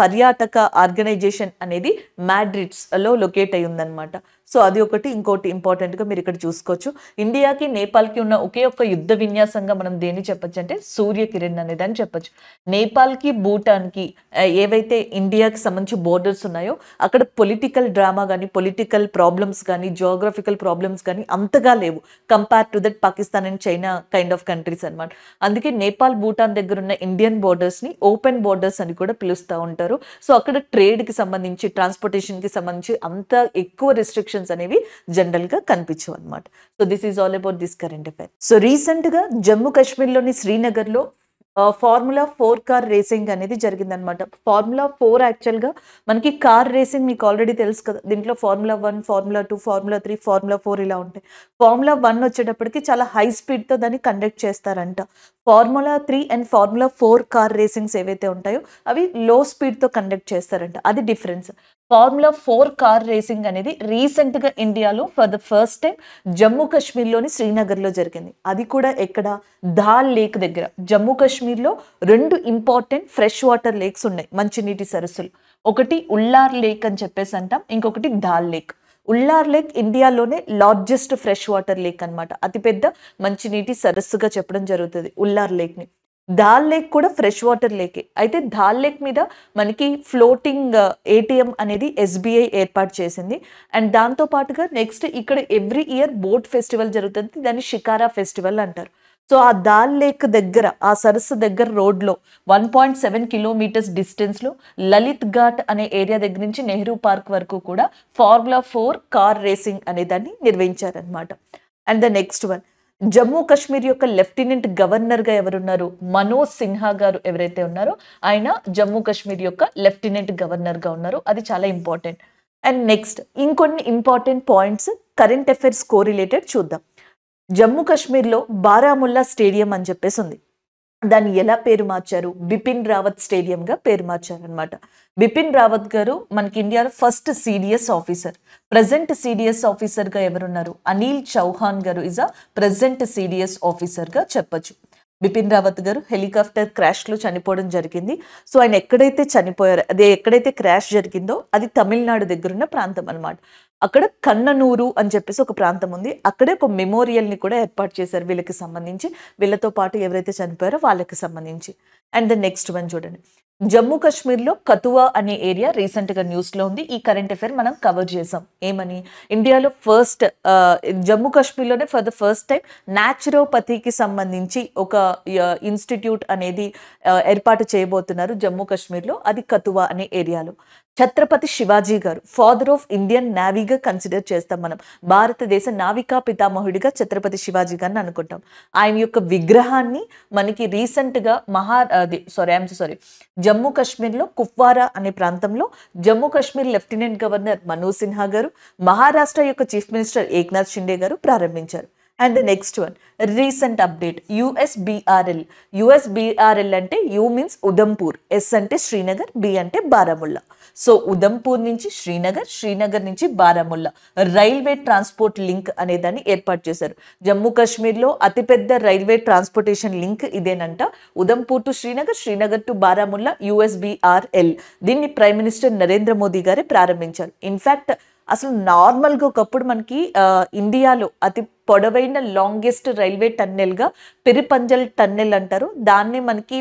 పర్యాటక ఆర్గనైజేషన్ అనేది మాడ్రిడ్స్లో లొకేట్ అయి ఉందన్నమాట. సో అది ఒకటి. ఇంకోటి ఇంపార్టెంట్గా మీరు ఇక్కడ చూసుకోవచ్చు, ఇండియాకి నేపాల్కి ఉన్న ఒకే ఒక్క యుద్ధ విన్యాసంగా మనం దేన్ని చెప్పొచ్చు అంటే సూర్యకిరణ్ అనేది అని చెప్పొచ్చు. నేపాల్కి భూటాన్కి ఏవైతే ఇండియాకి సంబంధించి బోర్డర్స్ ఉన్నాయో అక్కడ పొలిటికల్ డ్రామా కానీ, పొలిటికల్ ప్రాబ్లమ్స్ కానీ, జియోగ్రఫికల్ ప్రాబ్లమ్స్ కానీ అంతగా లేవు compare to that Pakistan and China kind of countries అనమాట. అందుకే నేపాల్, భూటాన్ దగ్గర ఉన్న ఇండియన్ బోర్డర్స్ని ఓపెన్ బోర్డర్స్ అని కూడా పిలుస్తూ ఉంటారు. సో అక్కడ ట్రేడ్కి సంబంధించి, ట్రాన్స్పోర్టేషన్కి సంబంధించి అంత ఎక్కువ రెస్ట్రిక్షన్స్ అనేవి జనరల్ గా కనిపించవు అనమాట. So this is all about this current affair. So recent గా జమ్మూ కాశ్మీర్లోని శ్రీనగర్ లో ఫార్ములా 4 కార్ రేసింగ్ అనేది జరిగిందనమాట. ఫార్ములా 4 యాక్చువల్గా మనకి కార్ రేసింగ్ మీకు ఆల్రెడీ తెలుసు కదా. దీంట్లో ఫార్ములా 1, ఫార్ములా 2, ఫార్ములా 3, ఫార్ములా 4 ఇలా ఉంటాయి. ఫార్ములా 1 వచ్చేటప్పటికి చాలా హై స్పీడ్తో దాన్ని కండక్ట్ చేస్తారంట. Formula 3 and formula 4 car racings ఏవైతే ఉంటాయో అవి లో స్పీడ్తో కండక్ట్ చేస్తారంట. అది డిఫరెన్స్. ఫార్ములా 4 కార్ రేసింగ్ అనేది రీసెంట్గా ఇండియాలో for the first time Jammu కాశ్మీర్లోని శ్రీనగర్లో జరిగింది. అది కూడా ఎక్కడ, ధాల్ లేక్ దగ్గర. జమ్మూ కాశ్మీర్లో 2 ఇంపార్టెంట్ ఫ్రెష్ వాటర్ లేక్స్ ఉన్నాయి, మంచినీటి సరస్సులు. ఒకటి ఉల్లార్ లేక్ అని చెప్పేసి అంటాం, ఇంకొకటి ధాల్ లేక్. ఉల్లార్ లేక్ ఇండియాలోనే లార్జెస్ట్ ఫ్రెష్ వాటర్ లేక్ అనమాట. అతిపెద్ద మంచినీటి సరస్సుగా చెప్పడం జరుగుతుంది ఉల్లార్ లేక్ని. ధాల్ లేక్ కూడా ఫ్రెష్ వాటర్ లేకే. అయితే ధాల్ లేక్ మీద మనకి ఫ్లోటింగ్ ఏటీఎం అనేది ఎస్బీఐ ఏర్పాటు చేసింది. అండ్ దాంతో పాటుగా నెక్స్ట్ ఇక్కడ ఎవ్రీ ఇయర్ బోట్ ఫెస్టివల్ జరుగుతుంది, దాన్ని షికారా ఫెస్టివల్ అంటారు. సో సో ఆ దాల్ లేక్ దగ్గర, ఆ సరస్సు దగ్గర రోడ్లో 1.7 కిలోమీటర్స్ డిస్టెన్స్లో లలిత్ ఘాట్ అనే ఏరియా దగ్గర నుంచి నెహ్రూ పార్క్ వరకు కూడా Formula 4 కార్ రేసింగ్ అనే దాన్ని నిర్వహించారనమాట. And the next one, Jammu Kashmir యొక్క లెఫ్టినెంట్ గవర్నర్గా ఎవరున్నారు? మనోజ్ సిన్హా గారు ఎవరైతే ఉన్నారో ఆయన జమ్మూ కాశ్మీర్ యొక్క లెఫ్టినెంట్ గవర్నర్గా ఉన్నారు. అది చాలా ఇంపార్టెంట్. అండ్ నెక్స్ట్ ఇంకొన్ని important points current affairs correlated చూద్దాం. జమ్మూ కాశ్మీర్లో బారాముల్లా స్టేడియం అని చెప్పేసి ఉంది. దాన్ని ఎలా పేరు మార్చారు? బిపిన్ రావత్ స్టేడియంగా పేరు మార్చారు అనమాట. బిపిన్ రావత్ గారు మనకి ఇండియాలో first CDS officer. Present CDS ఆఫీసర్గా ఎవరున్నారు? అనిల్ చౌహాన్ గారు ఇస్ అ ప్రజెంట్ సిడిఎస్ ఆఫీసర్గా చెప్పొచ్చు. బిపిన్ రావత్ గారు హెలికాప్టర్ క్రాష్లో చనిపోవడం జరిగింది. సో ఆయన ఎక్కడైతే చనిపోయారో, అదే ఎక్కడైతే క్రాష్ జరిగిందో అది తమిళనాడు దగ్గరున్న ప్రాంతం అనమాట. అక్కడ కన్ననూరు అని చెప్పేసి ఒక ప్రాంతం ఉంది. అక్కడే ఒక మెమోరియల్ని కూడా ఏర్పాటు చేశారు వీళ్ళకి సంబంధించి, వీళ్ళతో పాటు ఎవరైతే చనిపోయారో వాళ్ళకి సంబంధించి. అండ్ ద నెక్స్ట్ వన్ చూడండి, జమ్మూ కాశ్మీర్లో కతువా అనే ఏరియా రీసెంట్గా న్యూస్లో ఉంది. ఈ కరెంట్ అఫైర్ మనం కవర్ చేసాం. ఏమని? ఇండియాలో ఫస్ట్ జమ్మూ కాశ్మీర్లోనే ఫర్ ద ఫస్ట్ టైం న్యాచురోపతికి సంబంధించి ఒక ఇన్స్టిట్యూట్ అనేది ఏర్పాటు చేయబోతున్నారు జమ్మూ కాశ్మీర్లో. అది కతువా అనే ఏరియాలో. ఛత్రపతి శివాజీ గారు ఫాదర్ ఆఫ్ ఇండియన్ నేవీగా కన్సిడర్ చేస్తాం మనం. భారతదేశ నావికా పితామహుడిగా ఛత్రపతి శివాజీ గారిని అనుకుంటాం. ఆయన యొక్క విగ్రహాన్ని మనకి రీసెంట్గా జమ్మూ కాశ్మీర్లో కుప్వారా అనే ప్రాంతంలో జమ్మూ కాశ్మీర్ లెఫ్టినెంట్ గవర్నర్ మనోజ్ సిన్హా గారు, మహారాష్ట్ర యొక్క చీఫ్ మినిస్టర్ ఏక్నాథ్ షిండే గారు ప్రారంభించారు. And next one recent update, USBRL అంటే యు మీన్స్ ఉదంపూర్, ఎస్ అంటే శ్రీనగర్, బి అంటే బారాముల్లా. సో ఉదంపూర్ నుంచి శ్రీనగర్, శ్రీనగర్ నుంచి బారాముల్లా రైల్వే ట్రాన్స్పోర్ట్ లింక్ అనే దాన్ని ఏర్పాటు చేశారు. జమ్మూ కాశ్మీర్లో అతిపెద్ద రైల్వే ట్రాన్స్పోర్టేషన్ లింక్ ఇదేనంట. Udhampur to Srinagar, Srinagar to Baramulla USBRL. దీన్ని ప్రైమ్ మినిస్టర్ నరేంద్ర మోదీ గారే ప్రారంభించారు. ఇన్ఫ్యాక్ట్ అసలు నార్మల్గా ఒకప్పుడు మనకి ఇండియాలో అతి పొడవైన లాంగెస్ట్ రైల్వే టన్నెల్గా పెరిపంజల్ టన్నెల్ అంటారు. దాన్ని మనకి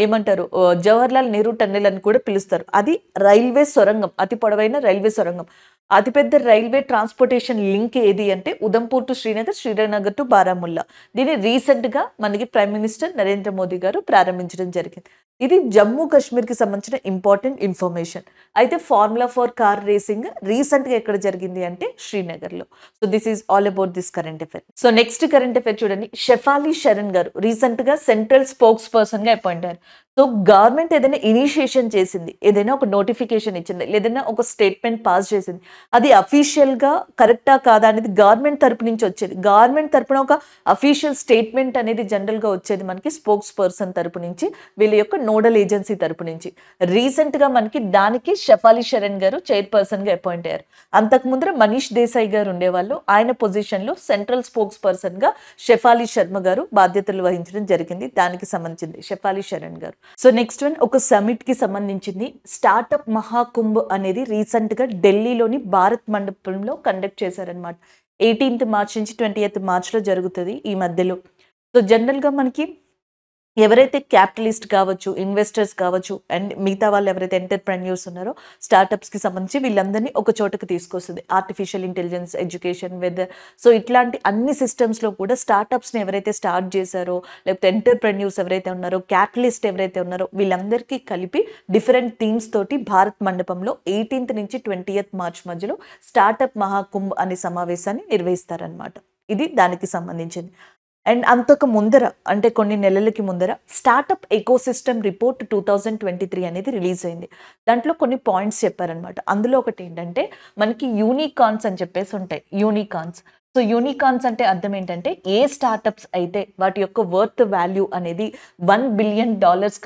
ఏమంటారు, జవహర్లాల్ నెహ్రూ టన్నెల్ అని కూడా పిలుస్తారు. అది రైల్వే సొరంగం, అతి పొడవైన రైల్వే సొరంగం. అతిపెద్ద రైల్వే ట్రాన్స్పోర్టేషన్ లింక్ ఏది అంటే ఉదంపూర్ టు శ్రీనగర్, శ్రీనగర్ టు బారాముల్లా. దీన్ని రీసెంట్గా మనకి ప్రైమ్ మినిస్టర్ నరేంద్ర మోదీ గారు ప్రారంభించడం జరిగింది. ఇది జమ్మూ కాశ్మీర్కి సంబంధించిన ఇంపార్టెంట్ ఇన్ఫర్మేషన్. అయితే Formula 4 కార్ రేసింగ్ రీసెంట్గా ఎక్కడ జరిగింది అంటే శ్రీనగర్లో. So this is all about this current affair. So next current affair చూడండి, షెఫాలి షరణ్ గారు రీసెంట్గా సెంట్రల్ స్పోక్స్ పర్సన్గా అపాయింట్ అయ్యారు. సో గవర్నమెంట్ ఏదైనా ఇనిషియేషన్ చేసింది, ఏదైనా ఒక నోటిఫికేషన్ ఇచ్చింది, లేదైనా ఒక స్టేట్మెంట్ పాస్ చేసింది, అది అఫీషియల్గా కరెక్టా కాదా అనేది గవర్నమెంట్ తరపు నుంచి వచ్చేది. గవర్నమెంట్ తరపున ఒక అఫీషియల్ స్టేట్మెంట్ అనేది జనరల్గా వచ్చేది మనకి స్పోక్స్ పర్సన్ తరపు నుంచి, వీళ్ళ యొక్క నోడల్ ఏజెన్సీ తరపు నుంచి. రీసెంట్గా మనకి దానికి షెఫాలి షరణ్ గారు చైర్పర్సన్గా అపాయింట్ అయ్యారు. అంతకు ముందర మనీష్ దేశాయ్ గారు ఉండేవాళ్ళు. ఆయన పొజిషన్లో సెంట్రల్ స్పోక్స్ పర్సన్గా షెఫాలి శర్మ గారు బాధ్యతలు వహించడం జరిగింది. దానికి సంబంధించింది షెఫాలి షరణ్ గారు. సో నెక్స్ట్ వన్ ఒక సమిట్ కి సంబంధించింది. స్టార్టప్ మహాకుంభ్ అనేది రీసెంట్ గా ఢిల్లీలోని భారత్ మండపంలో కండక్ట్ చేశారనమాట. 18th మార్చ్ నుంచి 20th మార్చ్లో జరుగుతుంది ఈ మధ్యలో. సో జనరల్ గా మనకి ఎవరైతే క్యాపిటలిస్ట్ కావచ్చు, ఇన్వెస్టర్స్ కావచ్చు, అండ్ మిగతా వాళ్ళు ఎవరైతే ఎంటర్ప్రెన్యూర్స్ ఉన్నారో స్టార్టప్స్కి సంబంధించి వీళ్ళందరినీ ఒక చోటకి తీసుకొస్తుంది. Artificial intelligence, education, weather, so ఇట్లాంటి అన్ని సిస్టమ్స్లో కూడా స్టార్టప్స్ని ఎవరైతే స్టార్ట్ చేశారో, లేకపోతే ఎంటర్ప్రెన్యూర్స్ ఎవరైతే ఉన్నారో, క్యాపిటలిస్ట్ ఎవరైతే ఉన్నారో వీళ్ళందరికీ కలిపి డిఫరెంట్ థీమ్స్ తోటి భారత్ మండపంలో 18th నుంచి 20th మార్చ్ మధ్యలో స్టార్టప్ మహాకుంభ్ అనే సమావేశాన్ని నిర్వహిస్తారనమాట. ఇది దానికి సంబంధించింది. అండ్ అంతకు ముందర అంటే కొన్ని నెలలకి ముందర స్టార్టప్ ఎకోసిస్టమ్ రిపోర్ట్ 2023 అనేది రిలీజ్ అయింది. దాంట్లో కొన్ని పాయింట్స్ చెప్పారనమాట. అందులో ఒకటి ఏంటంటే మనకి యూనికార్న్స్ అని చెప్పేసి ఉంటాయి. యూనికార్న్స్, సో యూనికార్న్స్ అంటే అర్థం ఏంటంటే ఏ స్టార్టప్స్ అయితే వాటి యొక్క వర్త్ వాల్యూ అనేది $1 బిలియన్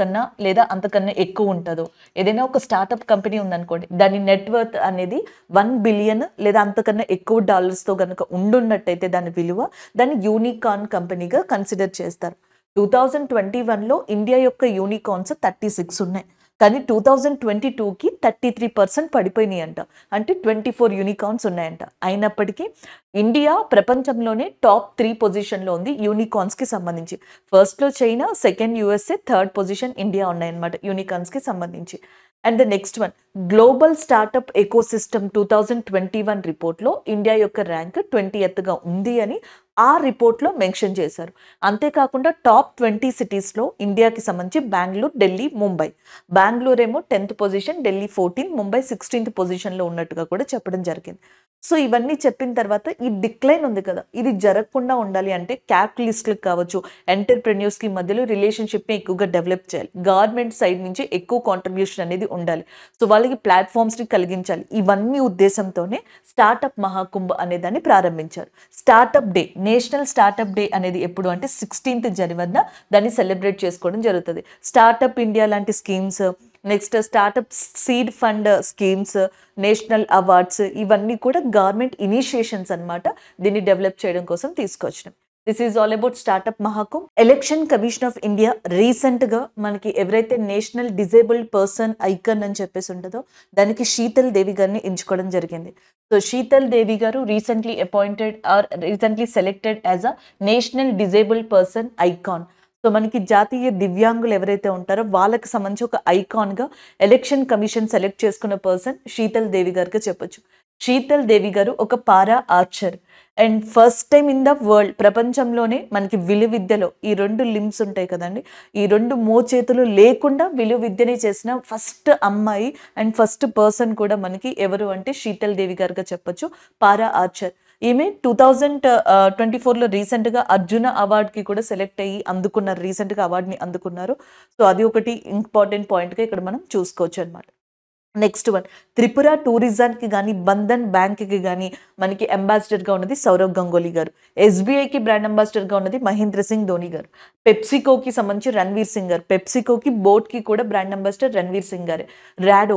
కన్నా లేదా అంతకన్నా ఎక్కువ ఉంటుందో, ఏదైనా ఒక స్టార్టప్ కంపెనీ ఉందనుకోండి, దాని నెట్వర్త్ అనేది $1 బిలియన్ లేదా అంతకన్నా ఎక్కువ డాలర్స్తో కనుక ఉండున్నట్టయితే దాని విలువ, దాన్ని యూనికార్న్ కంపెనీగా కన్సిడర్ చేస్తారు. 2021లో ఇండియా యొక్క యూనికార్న్స్ 36 ఉన్నాయి. కానీ 2022కి 33% పడిపోయినాయి అంట. అంటే 24 యూనికార్న్స్ ఉన్నాయంట. అయినప్పటికీ ఇండియా ప్రపంచంలోనే టాప్ 3 పొజిషన్లో ఉంది యూనికార్న్స్కి సంబంధించి. ఫస్ట్లో China, second USA, third position India ఉన్నాయన్నమాట యూనికార్న్స్కి సంబంధించి. And the next one global startup ecosystem 2021 రిపోర్ట్లో ఇండియా యొక్క ర్యాంక్ 20th ఉంది అని ఆ రిపోర్ట్లో మెన్షన్ చేశారు. అంతేకాకుండా టాప్ 20 సిటీస్లో ఇండియాకి సంబంధించి బెంగళూరు, ఢిల్లీ, ముంబై. బెంగళూరు ఏమో 10th position, Delhi 14, Mumbai 16th పొజిషన్లో ఉన్నట్టుగా కూడా చెప్పడం జరిగింది. సో ఇవన్నీ చెప్పిన తర్వాత ఈ డిక్లైన్ ఉంది కదా, ఇది జరగకుండా ఉండాలి అంటే క్యాపిటలిస్ట్లకు కావచ్చు, ఎంటర్ప్రెన్యూర్స్కి మధ్యలో రిలేషన్షిప్ని ఎక్కువగా డెవలప్ చేయాలి. గవర్నమెంట్ సైడ్ నుంచి ఎక్కువ కాంట్రిబ్యూషన్ అనేది ఉండాలి. సో వాళ్ళకి ప్లాట్ఫామ్స్ని కలిగించాలి. ఇవన్నీ ఉద్దేశంతోనే స్టార్టప్ మహాకుంభ్ అనే దాన్ని ప్రారంభించారు. Startup day, national startup day అనేది ఎప్పుడు అంటే 16th జనవరిన దాన్ని సెలబ్రేట్ చేసుకోవడం జరుగుతుంది. స్టార్టప్ ఇండియా లాంటి schemes, next startup seed fund schemes, national awards, ఇవన్నీ కూడా గవర్నమెంట్ ఇనిషియేషన్స్ అన్నమాట. దీన్ని డెవలప్ చేయడం కోసం తీసుకొచ్చినాం. This is all about startup Mahakumbh. Election commission of India రీసెంట్గా మనకి ఎవరైతే నేషనల్ డిజేబుల్డ్ పర్సన్ ఐకన్ అని చెప్పేసి ఉంటుందో దానికి శీతల్ దేవి గారిని ఎంచుకోవడం జరిగింది. సో శీతల్ దేవి గారు recently appointed or recently selected as a national disabled person icon. So మనకి జాతీయ దివ్యాంగులు ఎవరైతే ఉంటారో వాళ్ళకి సంబంధించి ఒక ఐకాన్గా ఎలక్షన్ కమిషన్ సెలెక్ట్ చేసుకున్న పర్సన్ శీతల్ దేవి గారికి చెప్పొచ్చు. శీతల్ దేవి గారు ఒక para archer and first time in the world, ప్రపంచంలోనే మనకి విలువిద్యలో ఈ 2 లిమ్స్ ఉంటాయి కదండి, ఈ 2 మోచేతులు లేకుండా విలువిద్యని చేసిన ఫస్ట్ అమ్మాయి అండ్ ఫస్ట్ పర్సన్ కూడా మనకి ఎవరు అంటే శీతల్ దేవి గారుగా చెప్పొచ్చు, పారా ఆర్చర్. ఈమె 2024లో రీసెంట్గా అర్జున అవార్డ్కి కూడా సెలెక్ట్ అయ్యి అందుకున్నారు, రీసెంట్గా అవార్డ్ని అందుకున్నారు. సో అది ఒకటి ఇంపార్టెంట్ పాయింట్గా ఇక్కడ మనం చూసుకోవచ్చు అనమాట. నెక్స్ట్ వన్, త్రిపుర టూరిజంకి కానీ బంధన్ బ్యాంక్కి కానీ మనకి అంబాసిడర్గా ఉన్నది సౌరవ్ గంగోలీ గారు. ఎస్బీఐకి బ్రాండ్ అంబాసిడర్గా ఉన్నది మహేంద్ర సింగ్ ధోని గారు. పెప్సికోకి సంబంధించి రణ్వీర్ సింగ్ గారు. పెప్సికోకి బోట్కి కూడా బ్రాండ్ అంబాసిడర్ రణ్వీర్ సింగ్ గారే. ర్యాడో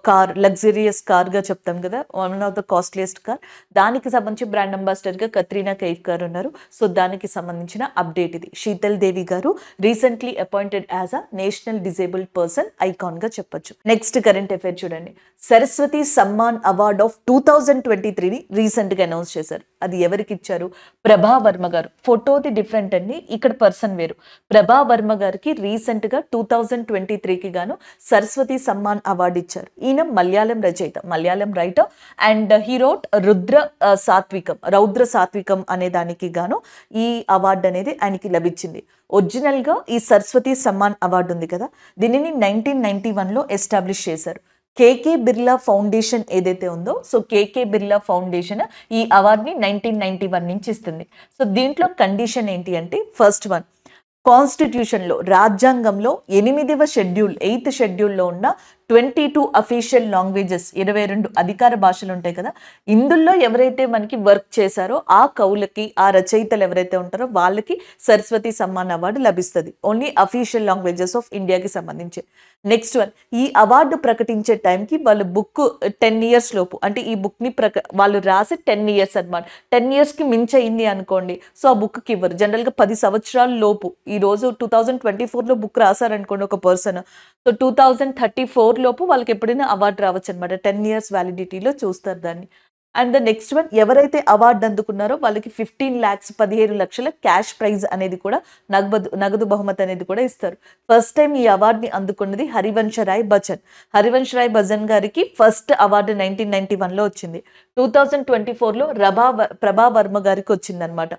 కార్, లగ్జరియస్ కార్గా చెప్తాం కదా, one of the costliest car, దానికి సంబంధించి బ్రాండ్ అంబాసిడర్గా కత్రీనా కైఫ్ గారు ఉన్నారు. సో దానికి సంబంధించిన అప్డేట్ ఇది. శీతల్ దేవి గారు recently appointed as a national disabled person ఐకాన్గా చెప్పొచ్చు. నెక్స్ట్ కరెంట్ అఫైర్ చూడండి. సరస్వతి సమ్మాన్ అవార్డ్ ఆఫ్ 2023ని రీసెంట్గా అనౌన్స్ చేశారు. అది ఎవరికి ఇచ్చారు? ప్రభా వర్మ గారు. ఫోటోది డిఫరెంట్ అండి, ఇక్కడ పర్సన్ వేరు. ప్రభా వర్మ గారికి రీసెంట్గా 2023కి గాను సరస్వతి సమ్మాన్ అవార్డు ఇచ్చారు. ఈయన మలయాళం రచయిత, Malayalam writer and he wrote Raudra Sathwikam అనే దానికి గాను ఈ అవార్డు అనేది ఆయనకి లభించింది. ఒరిజినల్గా ఈ సరస్వతి సమ్మాన్ అవార్డు ఉంది కదా, దీనిని 1991లో ఎస్టాబ్లిష్ చేశారు. కేకే బిర్లా ఫౌండేషన్ ఏదైతే ఉందో, సో కేకే బిర్లా ఫౌండేషన్ ఈ అవార్డుని 1991 నుంచి ఇస్తుంది. సో దీంట్లో కండిషన్ ఏంటి అంటే, ఫస్ట్ వన్, కాన్స్టిట్యూషన్లో రాజ్యాంగంలో 8th షెడ్యూల్లో ఉన్న 22 అఫీషియల్ లాంగ్వేజెస్, 22 అధికార భాషలు ఉంటాయి కదా, ఇందులో ఎవరైతే మనకి వర్క్ చేశారో ఆ కవులకి, ఆ రచయితలు ఎవరైతే ఉంటారో వాళ్ళకి సరస్వతి సమ్మాన్ అవార్డు లభిస్తుంది. ఓన్లీ అఫీషియల్ లాంగ్వేజెస్ ఆఫ్ ఇండియాకి సంబంధించి. నెక్స్ట్ వన్, ఈ అవార్డు ప్రకటించే టైంకి వాళ్ళు బుక్ 10 years లోపు, అంటే ఈ బుక్ని వాళ్ళు రాసి 10 years అనమాట. 10 yearsకి మించి అయింది అనుకోండి, సో ఆ బుక్కి ఇవ్వరు. జనరల్గా 10 సంవత్సరాల లోపు, ఈరోజు 2024లో బుక్ రాశారనుకోండి ఒక పర్సన్, సో 2034 లోపు వాళ్ళకి ఎప్పుడైనా అవార్డు రావచ్చు అనమాట. 10 years వ్యాలిడిటీలో చూస్తారు దాన్ని. అండ్ ద నెక్స్ట్ వన్, ఎవరైతే అవార్డు అందుకున్నారో వాళ్ళకి 15 lakhs 15 లక్షల క్యాష్ ప్రైజ్ అనేది కూడా నగదు బహుమతి అనేది కూడా ఇస్తారు. ఫస్ట్ టైం ఈ అవార్డుని అందుకున్నది హరివంశ రాయ్ బచ్చన్. హరివంశ్ రాయ్ బచ్చన్ గారికి ఫస్ట్ అవార్డు 1991లో వచ్చింది. 2024లో ప్రభా వర్మ గారికి వచ్చింది అనమాట.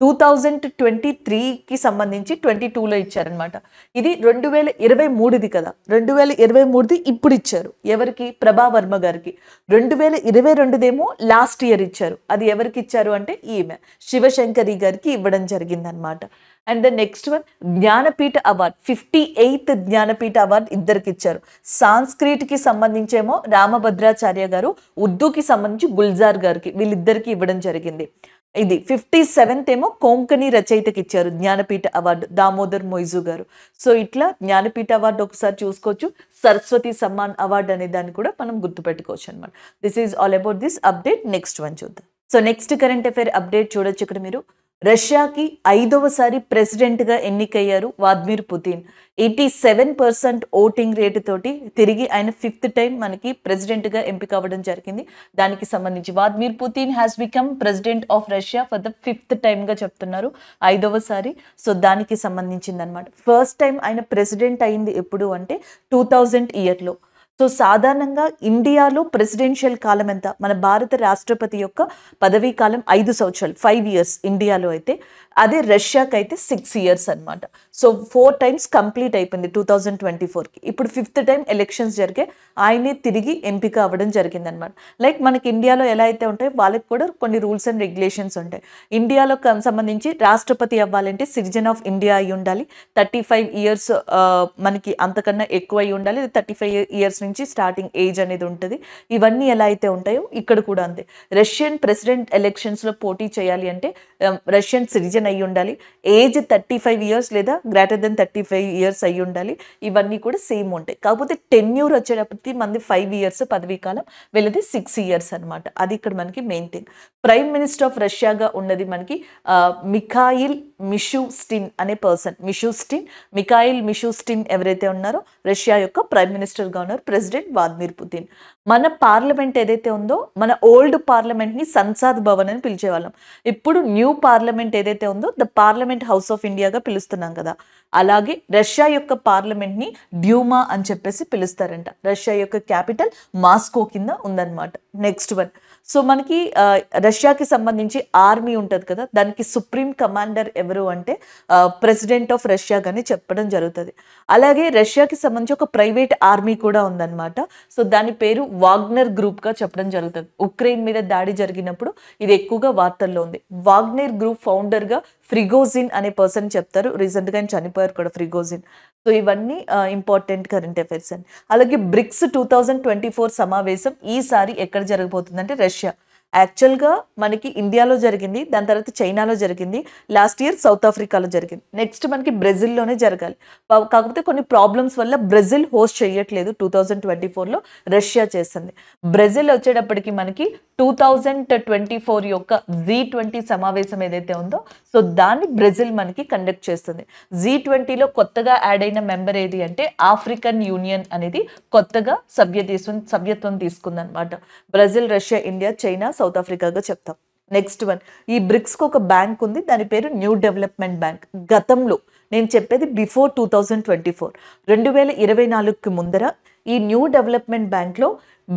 2023కి సంబంధించి 22లో ఇచ్చారనమాట. ఇది 2023ది కదా, 2023ది ఇప్పుడు ఇచ్చారు. ఎవరికి? ప్రభా వర్మ గారికి. 2022దేమో లాస్ట్ ఇయర్ ఇచ్చారు. అది ఎవరికి ఇచ్చారు అంటే ఈమె శివశంకరి గారికి ఇవ్వడం జరిగిందనమాట. And the next one, Jnanpith award, 58th Jnanpith award ఇద్దరికి ఇచ్చారు. సాంస్క్రిట్కి సంబంధించేమో రామభద్రాచార్య గారు, ఉర్దూకి సంబంధించి గుల్జార్ గారికి, వీళ్ళిద్దరికి ఇవ్వడం జరిగింది. ఇది 57th ఏమో కోంకణి రచయితకి ఇచ్చారు జ్ఞానపీఠ అవార్డు, దామోదర్ మొయిజు గారు. సో ఇట్లా జ్ఞానపీఠ అవార్డు ఒకసారి చూసుకోవచ్చు. సరస్వతి సమ్మాన్ అవార్డు అనే దాన్ని కూడా మనం గుర్తుపెట్టుకోవచ్చు అనమాట. This is all about this update. Next one చూద్దాం. So next current affair update చూడొచ్చు. ఇక్కడ మీరు రష్యాకి 5వసారి ప్రెసిడెంట్గా ఎన్నికయ్యారు వ్లాదిమిర్ పుతిన్. 87% ఓటింగ్ రేటు తోటి తిరిగి ఆయన 5th టైం మనకి ప్రెసిడెంట్గా ఎంపిక అవ్వడం జరిగింది. దానికి సంబంధించి Vladimir Putin has become president of Russia for the 5th టైంగా చెప్తున్నారు, 5వసారి. సో దానికి సంబంధించింది అనమాట. ఫస్ట్ టైం ఆయన ప్రెసిడెంట్ అయింది ఎప్పుడు అంటే 2000 ఇయర్లో. సో సాధారణంగా ఇండియాలో ప్రెసిడెన్షియల్ కాలం ఎంత? మన భారత రాష్ట్రపతి యొక్క పదవీ కాలం 5 సంవత్సరాలు, 5 ఇయర్స్ ఇండియాలో అయితే. అదే రష్యాకైతే 6 ఇయర్స్ అనమాట. సో 4 టైమ్స్ కంప్లీట్ అయిపోయింది 2024కి. ఇప్పుడు 5th టైం ఎలక్షన్స్ జరిగాయి. ఆయనే తిరిగి ఎంపిక అవ్వడం జరిగిందనమాట. లైక్ మనకి ఇండియాలో ఎలా అయితే ఉంటాయో వాళ్ళకి కూడా కొన్ని రూల్స్ అండ్ రెగ్యులేషన్స్ ఉంటాయి. ఇండియాలో సంబంధించి రాష్ట్రపతి అవ్వాలంటే సిటిజన్ ఆఫ్ ఇండియా అయి ఉండాలి. 35 ఇయర్స్ మనకి అంతకన్నా ఎక్కువ అయి ఉండాలి. 35 ఇయర్స్ నుంచి స్టార్టింగ్ ఏజ్ అనేది ఉంటుంది. ఇవన్నీ ఎలా అయితే ఉంటాయో ఇక్కడ కూడా అంతే. రష్యన్ ప్రెసిడెంట్ ఎలక్షన్స్లో పోటీ చేయాలి అంటే రష్యన్ సిటిజన్ అయి ఉండాలి. ఏజ్ 35 ఇయర్స్ లేదా గ్రేటర్ దెన్ 35 ఇయర్స్ అయి ఉండాలి. ఇవన్నీ కూడా సేమ్ ఉంటాయి. కాకపోతే టెన్యూర్ వచ్చేటప్పటికి మంది 5 ఇయర్స్ పదవీ కాలం, వీళ్ళది 6 ఇయర్స్ అనమాట. అది ఇక్కడ మనకి main thing. Prime minister of రష్యాగా ఉన్నది మనకి మిఖాయిల్ మిషూస్టిన్ అనే పర్సన్. మిఖాయిల్ మిషూస్టిన్ ఎవరైతే ఉన్నారో రష్యా యొక్క ప్రైమ్ మినిస్టర్గా ఉన్నారు. President Vladimir Putin. మన పార్లమెంట్ ఏదైతే ఉందో, మన ఓల్డ్ పార్లమెంట్ని సంసద్ భవన్ అని పిలిచేవాళ్ళం. ఇప్పుడు న్యూ పార్లమెంట్ ఏదైతే ఉందో ద పార్లమెంట్ హౌస్ ఆఫ్ ఇండియాగా పిలుస్తున్నాం కదా. అలాగే రష్యా యొక్క పార్లమెంట్ని డ్యూమా అని చెప్పేసి పిలుస్తారంట. రష్యా యొక్క క్యాపిటల్ మాస్కో కింద ఉందన్నమాట. Next one. సో మనకి రష్యాకి సంబంధించి ఆర్మీ ఉంటుంది కదా, దానికి సుప్రీం కమాండర్ ఎవరు అంటే ప్రెసిడెంట్ ఆఫ్ రష్యా గాని చెప్పడం జరుగుతుంది. అలాగే రష్యాకి సంబంధించి ఒక ప్రైవేట్ ఆర్మీ కూడా ఉందన్నమాట. సో దాని పేరు వాగ్నర్ గ్రూప్గా చెప్పడం జరుగుతుంది. ఉక్రెయిన్ మీద దాడి జరిగినప్పుడు ఇది ఎక్కువగా వార్తల్లో ఉంది. వాగ్నర్ గ్రూప్ ఫౌండర్గా ఫ్రిగోజిన్ అనే పర్సన్ చెప్తారు. రీసెంట్గా ఆయన చనిపోయారు కూడా ఫ్రిగోజిన్. సో ఇవన్నీ ఇంపార్టెంట్ కరెంట్ అఫైర్స్ అండి. అలాగే బ్రిక్స్ 2024 సమావేశం ఈసారి ఎక్కడ జరగబోతుందంటే రష్యా. యాక్చువల్గా మనకి ఇండియాలో జరిగింది, దాని తర్వాత చైనాలో జరిగింది, లాస్ట్ ఇయర్ సౌత్ ఆఫ్రికాలో జరిగింది. నెక్స్ట్ మనకి బ్రెజిల్లోనే జరగాలి. కాకపోతే కొన్ని ప్రాబ్లమ్స్ వల్ల బ్రెజిల్ హోస్ట్ చేయట్లేదు. 2024లో రష్యా చేస్తుంది. బ్రెజిల్ వచ్చేటప్పటికి మనకి 2024 యొక్క G20 సమావేశం ఏదైతే ఉందో సో దాన్ని బ్రెజిల్ మనకి కండక్ట్ చేస్తుంది. G20లో కొత్తగా యాడ్ అయిన మెంబర్ ఏది అంటే ఆఫ్రికన్ యూనియన్ అనేది కొత్తగా సభ్యత్వం తీసుకుందనమాట. Brazil, Russia, India, China, south ఆఫ్రికాగా చెప్తాం. Next one. ఈ బ్రిక్స్కి ఒక బ్యాంక్ ఉంది, దాని పేరు న్యూ డెవలప్మెంట్ బ్యాంక్. గతంలో నేను చెప్పేది బిఫోర్ 2024, 2024కి ముందర ఈ న్యూ డెవలప్మెంట్ బ్యాంక్లో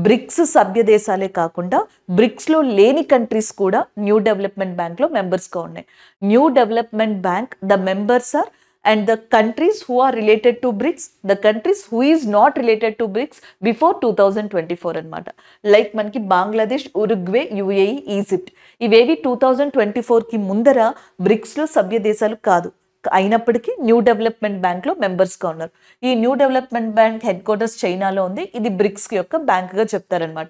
బ్రిక్స్ సభ్య దేశాలే కాకుండా బ్రిక్స్లో లేని కంట్రీస్ కూడా న్యూ డెవలప్మెంట్ బ్యాంక్లో మెంబర్స్గా ఉన్నాయి. New development bank the members are and the countries who are related to BRICS, the countries who is not related to BRICS before 2024 అనమాట. లైక్ మనకి బంగ్లాదేశ్, ఉరుగ్వే, యుఏఈ, ఈజిప్ట్ ఇవేవి 2024కి ముందర బ్రిక్స్లో సభ్య దేశాలు కాదు. అయినప్పటికీ న్యూ డెవలప్మెంట్ బ్యాంక్లో మెంబర్స్గా ఉన్నారు. ఈ new development bank head quarters చైనాలో ఉంది. ఇది బ్రిక్స్ యొక్క బ్యాంక్గా చెప్తారనమాట.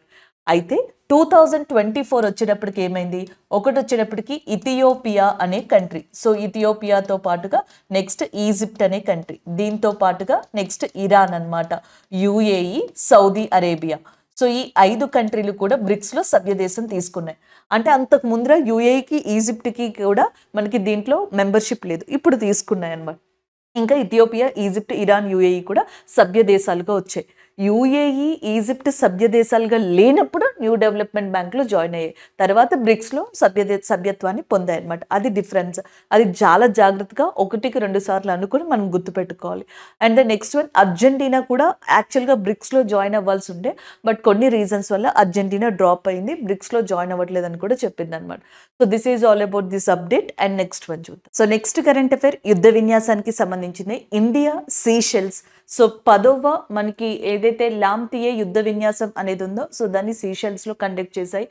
అయితే 2024 వచ్చేటప్పటికి ఏమైంది? ఒకటి వచ్చేటప్పటికి ఇథియోపియా అనే కంట్రీ. సో ఇథియోపియాతో పాటుగా నెక్స్ట్ ఈజిప్ట్ అనే కంట్రీ, దీంతో పాటుగా నెక్స్ట్ ఇరాన్ అనమాట, యుఏఈ, సౌదీ అరేబియా. సో ఈ 5 కంట్రీలు కూడా బ్రిక్స్లో సభ్యదేశం తీసుకున్నాయి. అంటే అంతకు ముందర యుఏఈకి, ఈజిప్ట్కి కూడా మనకి దీంట్లో మెంబర్షిప్ లేదు, ఇప్పుడు తీసుకున్నాయి అనమాట. ఇంకా ఇథియోపియా, ఈజిప్ట్, ఇరాన్, యుఏఈ కూడా సభ్య దేశాలుగా వచ్చాయి. యుఏఈ, ఈజిప్ట్ సభ్య దేశాలుగా లేనప్పుడు న్యూ డెవలప్మెంట్ బ్యాంక్లో జాయిన్ అయ్యాయి. తర్వాత బ్రిక్స్లో సభ్యత్వాన్ని పొందాయి అనమాట. అది డిఫరెన్స్. అది చాలా జాగ్రత్తగా 1కి 2 సార్లు అనుకుని మనం గుర్తుపెట్టుకోవాలి. And the next one, Argentina కూడా యాక్చువల్గా బ్రిక్స్లో జాయిన్ అవ్వాల్సి ఉండే, బట్ కొన్ని రీజన్స్ వల్ల అర్జెంటీనా డ్రాప్ అయింది, బ్రిక్స్లో జాయిన్ అవ్వట్లేదని కూడా చెప్పింది అనమాట. So this is all about this update. And next one చూద్దాం. సో నెక్స్ట్ కరెంట్ అఫైర్ యుద్ధ విన్యాసానికి సంబంధించింది. India, Seychelles. సో 10వ మనకి ఏదైతే లామ్తియే యుద్ధ విన్యాసం అనేది ఉందో సో దాన్ని సీషెల్స్లో కండక్ట్ చేశాయి.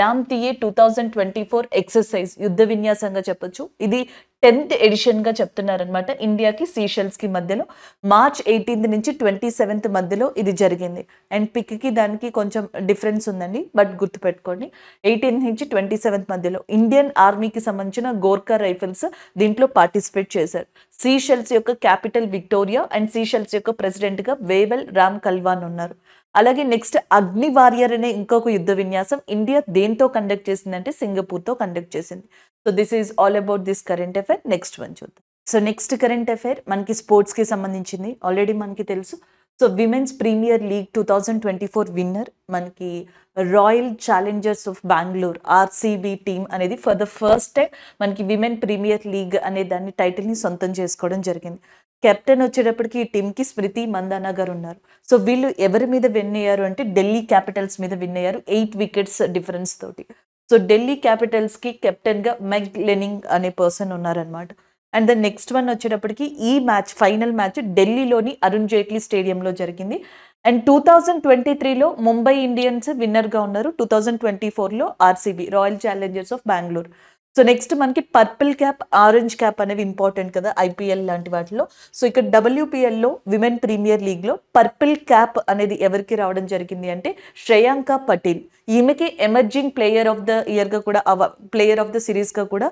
లామ్తియే 2024 ఎక్సర్సైజ్ యుద్ధ విన్యాసంగా చెప్పొచ్చు. ఇది 10th ఎడిషన్గా చెప్తున్నారనమాట. ఇండియాకి సీషెల్స్కి మధ్యలో మార్చ్ 18 నుంచి 27 మధ్యలో ఇది జరిగింది. అండ్ పిక్కి దానికి కొంచెం డిఫరెన్స్ ఉందండి, బట్ గుర్తుపెట్టుకోండి. 18 నుంచి 27 మధ్యలో ఇండియన్ ఆర్మీకి సంబంధించిన గోర్ఖా రైఫిల్స్ దీంట్లో పార్టిసిపేట్ చేశారు. సీషెల్స్ యొక్క క్యాపిటల్ విక్టోరియా అండ్ సీషెల్స్ యొక్క ప్రెసిడెంట్గా వేవెల్ రామ్ కల్వాన్ ఉన్నారు. అలాగే నెక్స్ట్ అగ్ని వారియర్ అనే ఇంకొక యుద్ధ విన్యాసం ఇండియా దేంతో కండక్ట్ చేసిందంటే సింగపూర్తో కండక్ట్ చేసింది. So this is all about this current affair. Next one చూద్దాం. సో నెక్స్ట్ కరెంట్ అఫైర్ మనకి స్పోర్ట్స్కి సంబంధించింది. ఆల్రెడీ మనకి తెలుసు. So women's premier league 2024 winner మనకి royal challengers of Bengaluru RCB team అనేది ఫర్ ద ఫస్ట్ టైం మనకి విమెన్ ప్రీమియర్ లీగ్ అనే దాన్ని టైటిల్ని సొంతం చేసుకోవడం జరిగింది. కెప్టెన్ వచ్చేటప్పటికి ఈ టీంకి స్మృతి మందానా గారు ఉన్నారు. సో వీళ్ళు ఎవరి మీద విన్ అయ్యారు అంటే ఢిల్లీ క్యాపిటల్స్ మీద విన్ అయ్యారు 8 వికెట్స్ డిఫరెన్స్ తోటి. సో ఢిల్లీ క్యాపిటల్స్కి కెప్టెన్గా మెగ్ లెనింగ్ అనే పర్సన్ ఉన్నారనమాట. అండ్ ద నెక్స్ట్ వన్ వచ్చేటప్పటికి ఈ మ్యాచ్ ఫైనల్ మ్యాచ్ ఢిల్లీలోని అరుణ్ జైట్లీ స్టేడియంలో జరిగింది. అండ్ 2023లో ముంబై ఇండియన్స్ విన్నర్గా ఉన్నారు. 2024లో RCB royal challengers of Bengaluru. So next మనకి పర్పుల్ క్యాప్ ఆరెంజ్ క్యాప్ అనేవి ఇంపార్టెంట్ కదా ఐపీఎల్ లాంటి వాటిలో. సో ఇక్కడ WPLలో విమెన్ ప్రీమియర్ లీగ్లో పర్పుల్ క్యాప్ అనేది ఎవరికి రావడం జరిగింది అంటే శ్రేయాంక పటేల్. ఈమెకి ఎమర్జింగ్ ప్లేయర్ ఆఫ్ ద ఇయర్గా కూడా ప్లేయర్ ఆఫ్ ద సిరీస్గా కూడా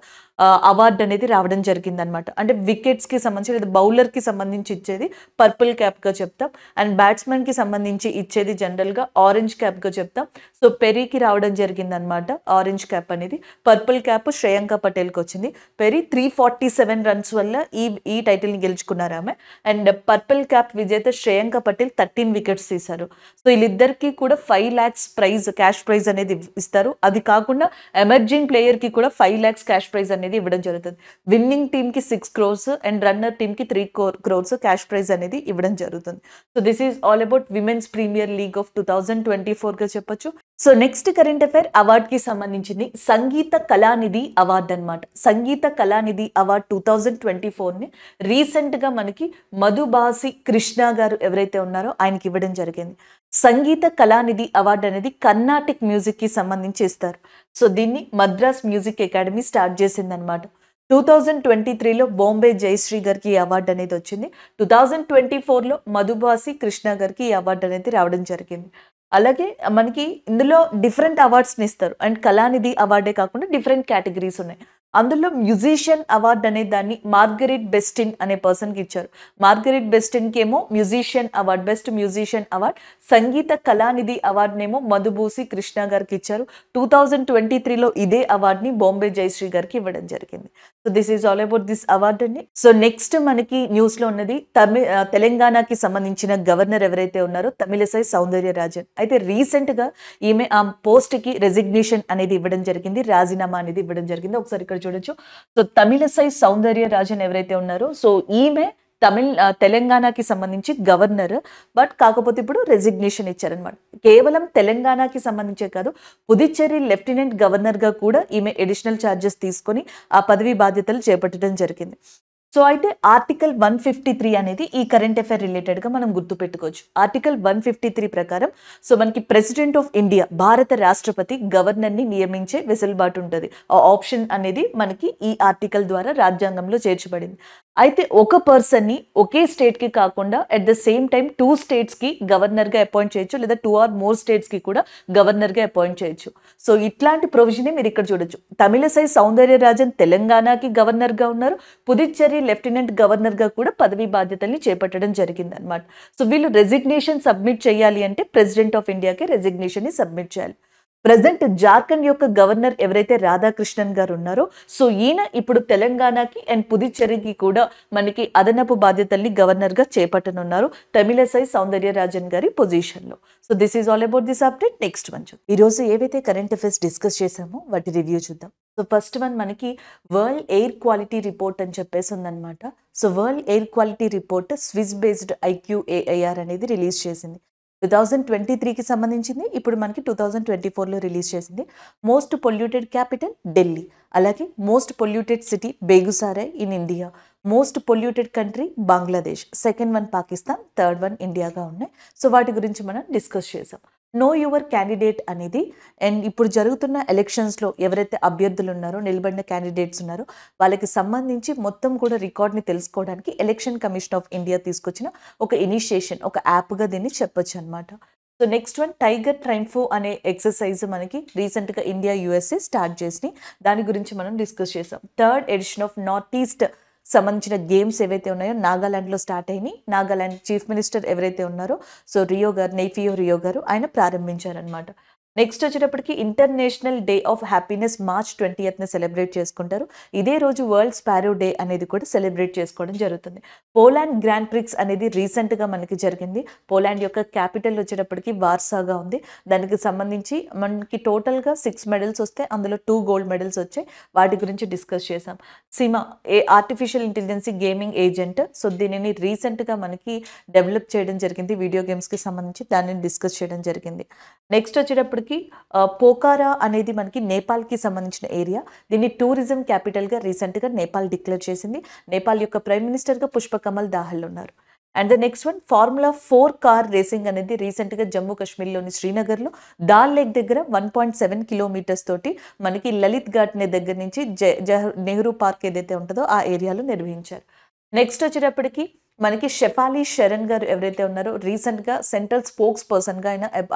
అవార్డు అనేది రావడం జరిగింది అనమాట. అంటే వికెట్స్కి సంబంధించి లేదా బౌలర్కి సంబంధించి ఇచ్చేది పర్పుల్ క్యాప్గా చెప్తాం. అండ్ బ్యాట్స్మెన్కి సంబంధించి ఇచ్చేది జనరల్గా ఆరెంజ్ క్యాప్గా చెప్తాం. సో పెరీకి రావడం జరిగింది అనమాట ఆరెంజ్ క్యాప్ అనేది. పర్పుల్ క్యాప్ శ్రేయాంక పటేల్కి వచ్చింది. పెరీ 347 రన్స్ వల్ల ఈ టైటిల్ని గెలుచుకున్నారు ఆమె. అండ్ పర్పుల్ క్యాప్ విజేత శ్రేయాంక పటేల్ 13 వికెట్స్ తీశారు. సో వీళ్ళిద్దరికి కూడా 5 lakhs ప్రైజ్ క్యాష్ ప్రైజ్ అనేది ఇస్తారు. అది కాకుండా ఎమర్జింగ్ ప్లేయర్కి కూడా 5 lakhs క్యాష్ ప్రైజ్ అనేది ఇవ్వడం జరుగుతుంది. విన్నింగ్ టీమ్కి 6 crores అండ్ రన్నర్ టీమ్కి 3 crores క్యాష్ ప్రైజ్ అనేది ఇవ్వడం జరుగుతుంది. So this is all about women's premier league of 2024గా చెప్పొచ్చు. సో నెక్స్ట్ కరెంట్ అఫైర్ అవార్డ్కి సంబంధించింది సంగీత కళానిధి అవార్డు అనమాట. సంగీత కళానిధి అవార్డు 2024ని రీసెంట్గా మనకి మధుబాసి కృష్ణ గారు ఎవరైతే ఉన్నారో ఆయనకి ఇవ్వడం జరిగింది. సంగీత కళానిధి అవార్డు అనేది కర్ణాటిక్ మ్యూజిక్కి సంబంధించి ఇస్తారు. సో దీన్ని మద్రాస్ మ్యూజిక్ అకాడమీ స్టార్ట్ చేసిందనమాట. 2023లో బాంబే జయశ్రీ గారికి ఈ అవార్డు అనేది వచ్చింది. 2024లో మధుబాసి కృష్ణ గారికి ఈ అవార్డు అనేది రావడం జరిగింది. అలాగే మనకి ఇందులో డిఫరెంట్ అవార్డ్స్ని ఇస్తారు. అండ్ కళానిధి అవార్డే కాకుండా డిఫరెంట్ కేటగిరీస్ ఉన్నాయి. అందులో మ్యూజిషియన్ అవార్డు అనే దాన్ని మార్గరెట్ బెస్టిన్ అనే పర్సన్కి ఇచ్చారు. మార్గరెట్ బెస్టిన్కి ఏమో musician award best musician award. Sangita Kalanidhi అవార్డునేమో మధుబూసి కృష్ణ గారికి ఇచ్చారు. 2023లో ఇదే అవార్డుని బాంబే జయశ్రీ గారికి ఇవ్వడం జరిగింది. So this is all about this award అండి. సో నెక్స్ట్ మనకి న్యూస్లో ఉన్నది తెలంగాణకి సంబంధించిన గవర్నర్ ఎవరైతే ఉన్నారో తమిళసై సౌందర్యరాజన్. అయితే రీసెంట్గా ఈమె ఆ పోస్ట్కి రెసిగ్నేషన్ అనేది ఇవ్వడం జరిగింది, రాజీనామా అనేది ఇవ్వడం జరిగింది. ఒకసారి ఇక్కడ చూడొచ్చు. సో తమిళసై సౌందర్యరాజన్ ఎవరైతే ఉన్నారో సో ఈమె తెలంగాణకి సంబంధించి గవర్నర్. బట్ కాకపోతే ఇప్పుడు రెసిగ్నేషన్ ఇచ్చారనమాట. కేవలం తెలంగాణకి సంబంధించే కాదు పుదుచ్చేరి లెఫ్టినెంట్ గవర్నర్గా కూడా ఈమె అడిషనల్ ఛార్జెస్ తీసుకొని ఆ పదవి బాధ్యతలు చేపట్టడం జరిగింది. సో అయితే ఆర్టికల్ 153 అనేది ఈ కరెంట్ అఫైర్ రిలేటెడ్గా మనం గుర్తుపెట్టుకోవచ్చు. ఆర్టికల్ 153 ప్రకారం సో మనకి ప్రెసిడెంట్ ఆఫ్ ఇండియా భారత రాష్ట్రపతి గవర్నర్ని నియమించే వెసులుబాటు ఉంటుంది. ఆ ఆప్షన్ అనేది మనకి ఈ ఆర్టికల్ ద్వారా రాజ్యాంగంలో చేర్చబడింది. అయితే ఒక పర్సన్ని ఒకే స్టేట్కి కాకుండా అట్ ద సేమ్ టైం 2 స్టేట్స్కి గవర్నర్గా అపాయింట్ చేయొచ్చు, లేదా 2 or more స్టేట్స్కి కూడా గవర్నర్గా అపాయింట్ చేయొచ్చు. సో ఇట్లాంటి ప్రొవిజనే మీరు ఇక్కడ చూడొచ్చు. తమిళసై సౌందర్యరాజన్ తెలంగాణకి గవర్నర్గా ఉన్నారు. పుదుచ్చేరి లెఫ్టినెంట్ గవర్నర్గా కూడా పదవి బాధ్యతల్ని చేపట్టడం జరిగింది అనమాట. సో వీళ్ళు రెసిగ్నేషన్ సబ్మిట్ చేయాలి అంటే ప్రెసిడెంట్ ఆఫ్ ఇండియాకి రెసిగ్నేషన్ని సబ్మిట్ చేయాలి. ప్రజెంట్ జార్ఖండ్ యొక్క గవర్నర్ ఎవరైతే రాధాకృష్ణన్ గారు ఉన్నారో సో ఈయన ఇప్పుడు తెలంగాణకి అండ్ పుదుచ్చేరికి కూడా మనకి అదనపు బాధ్యతల్ని గవర్నర్గా చేపట్టనున్నారు తమిళసై సౌందర్యరాజన్ గారి పొజిషన్లో. So this is all about this update. Next one ఈరోజు ఏవైతే కరెంట్ అఫైర్స్ డిస్కస్ చేసామో వాటి రివ్యూ చూద్దాం. సో ఫస్ట్ వన్ మనకి వరల్డ్ ఎయిర్ క్వాలిటీ రిపోర్ట్ అని చెప్పేసి ఉందన్నమాట. So world air quality report Swiss based IQAIR అనేది రిలీజ్ చేసింది. 2023కి సంబంధించింది. ఇప్పుడు మనకి 2024లో రిలీజ్ చేసింది. మోస్ట్ పొల్యూటెడ్ క్యాపిటల్ ఢిల్లీ, అలాగే most polluted city Begusarai in India, most polluted country Bangladesh, second one Pakistan, third one ఇండియాగా ఉన్నాయి. సో వాటి గురించి మనం డిస్కస్ చేసాం. నో యువర్ క్యాండిడేట్ అనేది అండ్ ఇప్పుడు జరుగుతున్న ఎలక్షన్స్లో ఎవరైతే అభ్యర్థులు ఉన్నారో నిలబడిన క్యాండిడేట్స్ ఉన్నారో వాళ్ళకి సంబంధించి మొత్తం కూడా రికార్డ్ని తెలుసుకోవడానికి ఎలక్షన్ కమిషన్ ఆఫ్ ఇండియా తీసుకొచ్చిన ఒక ఇనిషియేషన్, ఒక యాప్గా దీన్ని చెప్పొచ్చు అనమాట. సో నెక్స్ట్ వన్ టైగర్ ట్రైంఫో అనే ఎక్సర్సైజ్ మనకి రీసెంట్గా ఇండియా USA స్టార్ట్ చేసి దాని గురించి మనం డిస్కస్ చేసాం. Third edition of north east సంబంధించిన గేమ్స్ ఏవైతే ఉన్నాయో నాగాలాండ్లో స్టార్ట్ అయినాయి. నాగాలాండ్ చీఫ్ మినిస్టర్ ఎవరైతే ఉన్నారో సో నెయిఫియో రియో గారు ఆయన ప్రారంభించారనమాట. నెక్స్ట్ వచ్చేటప్పటికి international day of happiness March 20th celebrate చేసుకుంటారు. ఇదే రోజు వరల్డ్ స్పారో డే అనేది కూడా సెలబ్రేట్ చేసుకోవడం జరుగుతుంది. పోలాండ్ గ్రాండ్ ప్రిక్స్ అనేది రీసెంట్‌గా మనకి జరిగింది. పోలాండ్ యొక్క క్యాపిటల్ వచ్చేటప్పటికి వార్సాగా ఉంది. దానికి సంబంధించి మనకి టోటల్‌గా 6 మెడల్స్ వస్తే అందులో 2 గోల్డ్ మెడల్స్ వచ్చాయి. వాటి గురించి డిస్కస్ చేసాం. SIMA artificial intelligence gaming agent. So దీనిని రీసెంట్‌గా మనకి డెవలప్ చేయడం జరిగింది. వీడియో గేమ్స్‌కి సంబంధించి దానిని డిస్కస్ చేయడం జరిగింది. నెక్స్ట్ వచ్చేటప్పటికి పోఖారా అనేది మనకి నేపాల్‌కి సంబంధించిన ఏరియా. దీన్ని టూరిజం క్యాపిటల్‌గా రీసెంట్‌గా నేపాల్ డిక్లేర్ చేసింది. నేపాల్ యొక్క ప్రైమ్ మినిస్టర్‌గా పుష్పకమల్ దాహల్ ఉన్నారు. And the next one formula 4 car racing అనేది రీసెంట్‌గా జమ్మూ కాశ్మీర్‌లోని శ్రీనగర్‌లో దాల్ లేక్ దగ్గర 1.7 కిలోమీటర్స్ తోటి మనకి లలిత్ ఘాట్ దగ్గర నుంచి నెహ్రూ పార్క్ ఏదైతే ఉంటుందో ఆ ఏరియాలో నిర్వహించారు. నెక్స్ట్ వచ్చేటప్పటికి మనకి షెఫాలి షరణ్ గారు ఎవరైతే ఉన్నారో రీసెంట్‌గా సెంట్రల్ స్పోక్స్ పర్సన్‌గా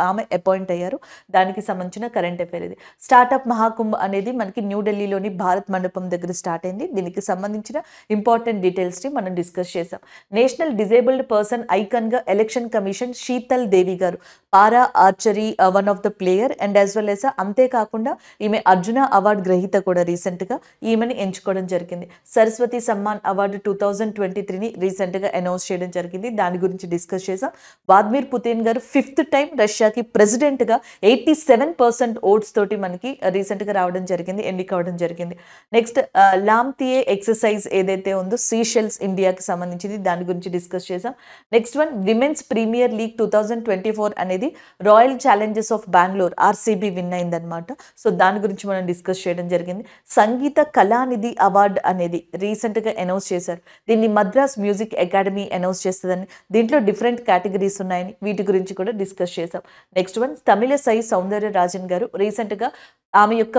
ఆమె అపాయింట్ అయ్యారు. దానికి సంబంధించిన కరెంట్ అఫైర్ ఇది. స్టార్టప్ మహాకుంభ్ అనేది మనకి న్యూఢిల్లీలోని భారత్ మండపం దగ్గర స్టార్ట్ అయింది. దీనికి సంబంధించిన ఇంపార్టెంట్ డీటెయిల్స్‌ని మనం డిస్కస్ చేసాం. నేషనల్ డిజేబుల్డ్ పర్సన్ ఐకాన్‌గా ఎలక్షన్ కమిషన్ శీతల్ దేవి గారు para archery one of the player and as well as అంతేకాకుండా ఈమె అర్జున అవార్డు గ్రహీత కూడా రీసెంట్‌గా ఈమెని ఎంచుకోవడం జరిగింది. సరస్వతి సమ్మాన్ అవార్డు 2023ని రీసెంట్‌గా అనౌన్స్ చేయడం జరిగింది. దాని గురించి డిస్కస్ చేసాం. వ్లాదిమిర్ పుతిన్ గారు 5th టైం రష్యాకి ప్రెసిడెంట్‌గా 87% ఓట్స్ తోటి మనకి రీసెంట్‌గా రావడం జరిగింది, ఎన్నికవడం జరిగింది. నెక్స్ట్ లామ్తియే ఎక్సర్సైజ్ ఏదైతే ఉందో సీషెల్స్ ఇండియాకి సంబంధించింది, దాని గురించి డిస్కస్ చేసాం. Next one women's premier league 2024 అనేది royal challengers of Bengaluru RCB win అయిందనమాట. సో దాని గురించి మనం డిస్కస్ చేయడం జరిగింది. సంగీత కళానిధి అవార్డు అనేది రీసెంట్‌గా అనౌన్స్ చేశారు. దీన్ని మద్రాస్ మ్యూజిక్ అకాడమీ అనౌన్స్ చేస్తుందని, దీంట్లో డిఫరెంట్ కేటగిరీస్ ఉన్నాయని వీటి గురించి కూడా డిస్కస్ చేసాం. Next one Tamilisai Soundararajan గారు రీసెంట్‌గా ఆమె యొక్క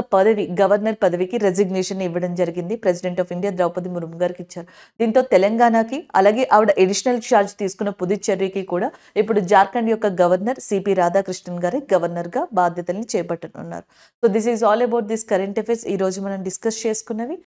గవర్నర్ పదవికి రెసిగ్నేషన్ ఇవ్వడం జరిగింది. President of India Droupadi Murmu గారికి ఇచ్చారు. దీంతో తెలంగాణకి అలాగే ఆవిడ అడిషనల్ చార్జ్ తీసుకున్న పుదుచ్చేరికి కూడా ఇప్పుడు జార్ఖండ్ యొక్క గవర్నర్ సిపి రాధాకృష్ణన్ గారి గవర్నర్గా బాధ్యతల్ని చేపట్టనున్నారు. So this is all about this current affairs. ఈ రోజు మనం డిస్కస్ చేసుకున్నవి.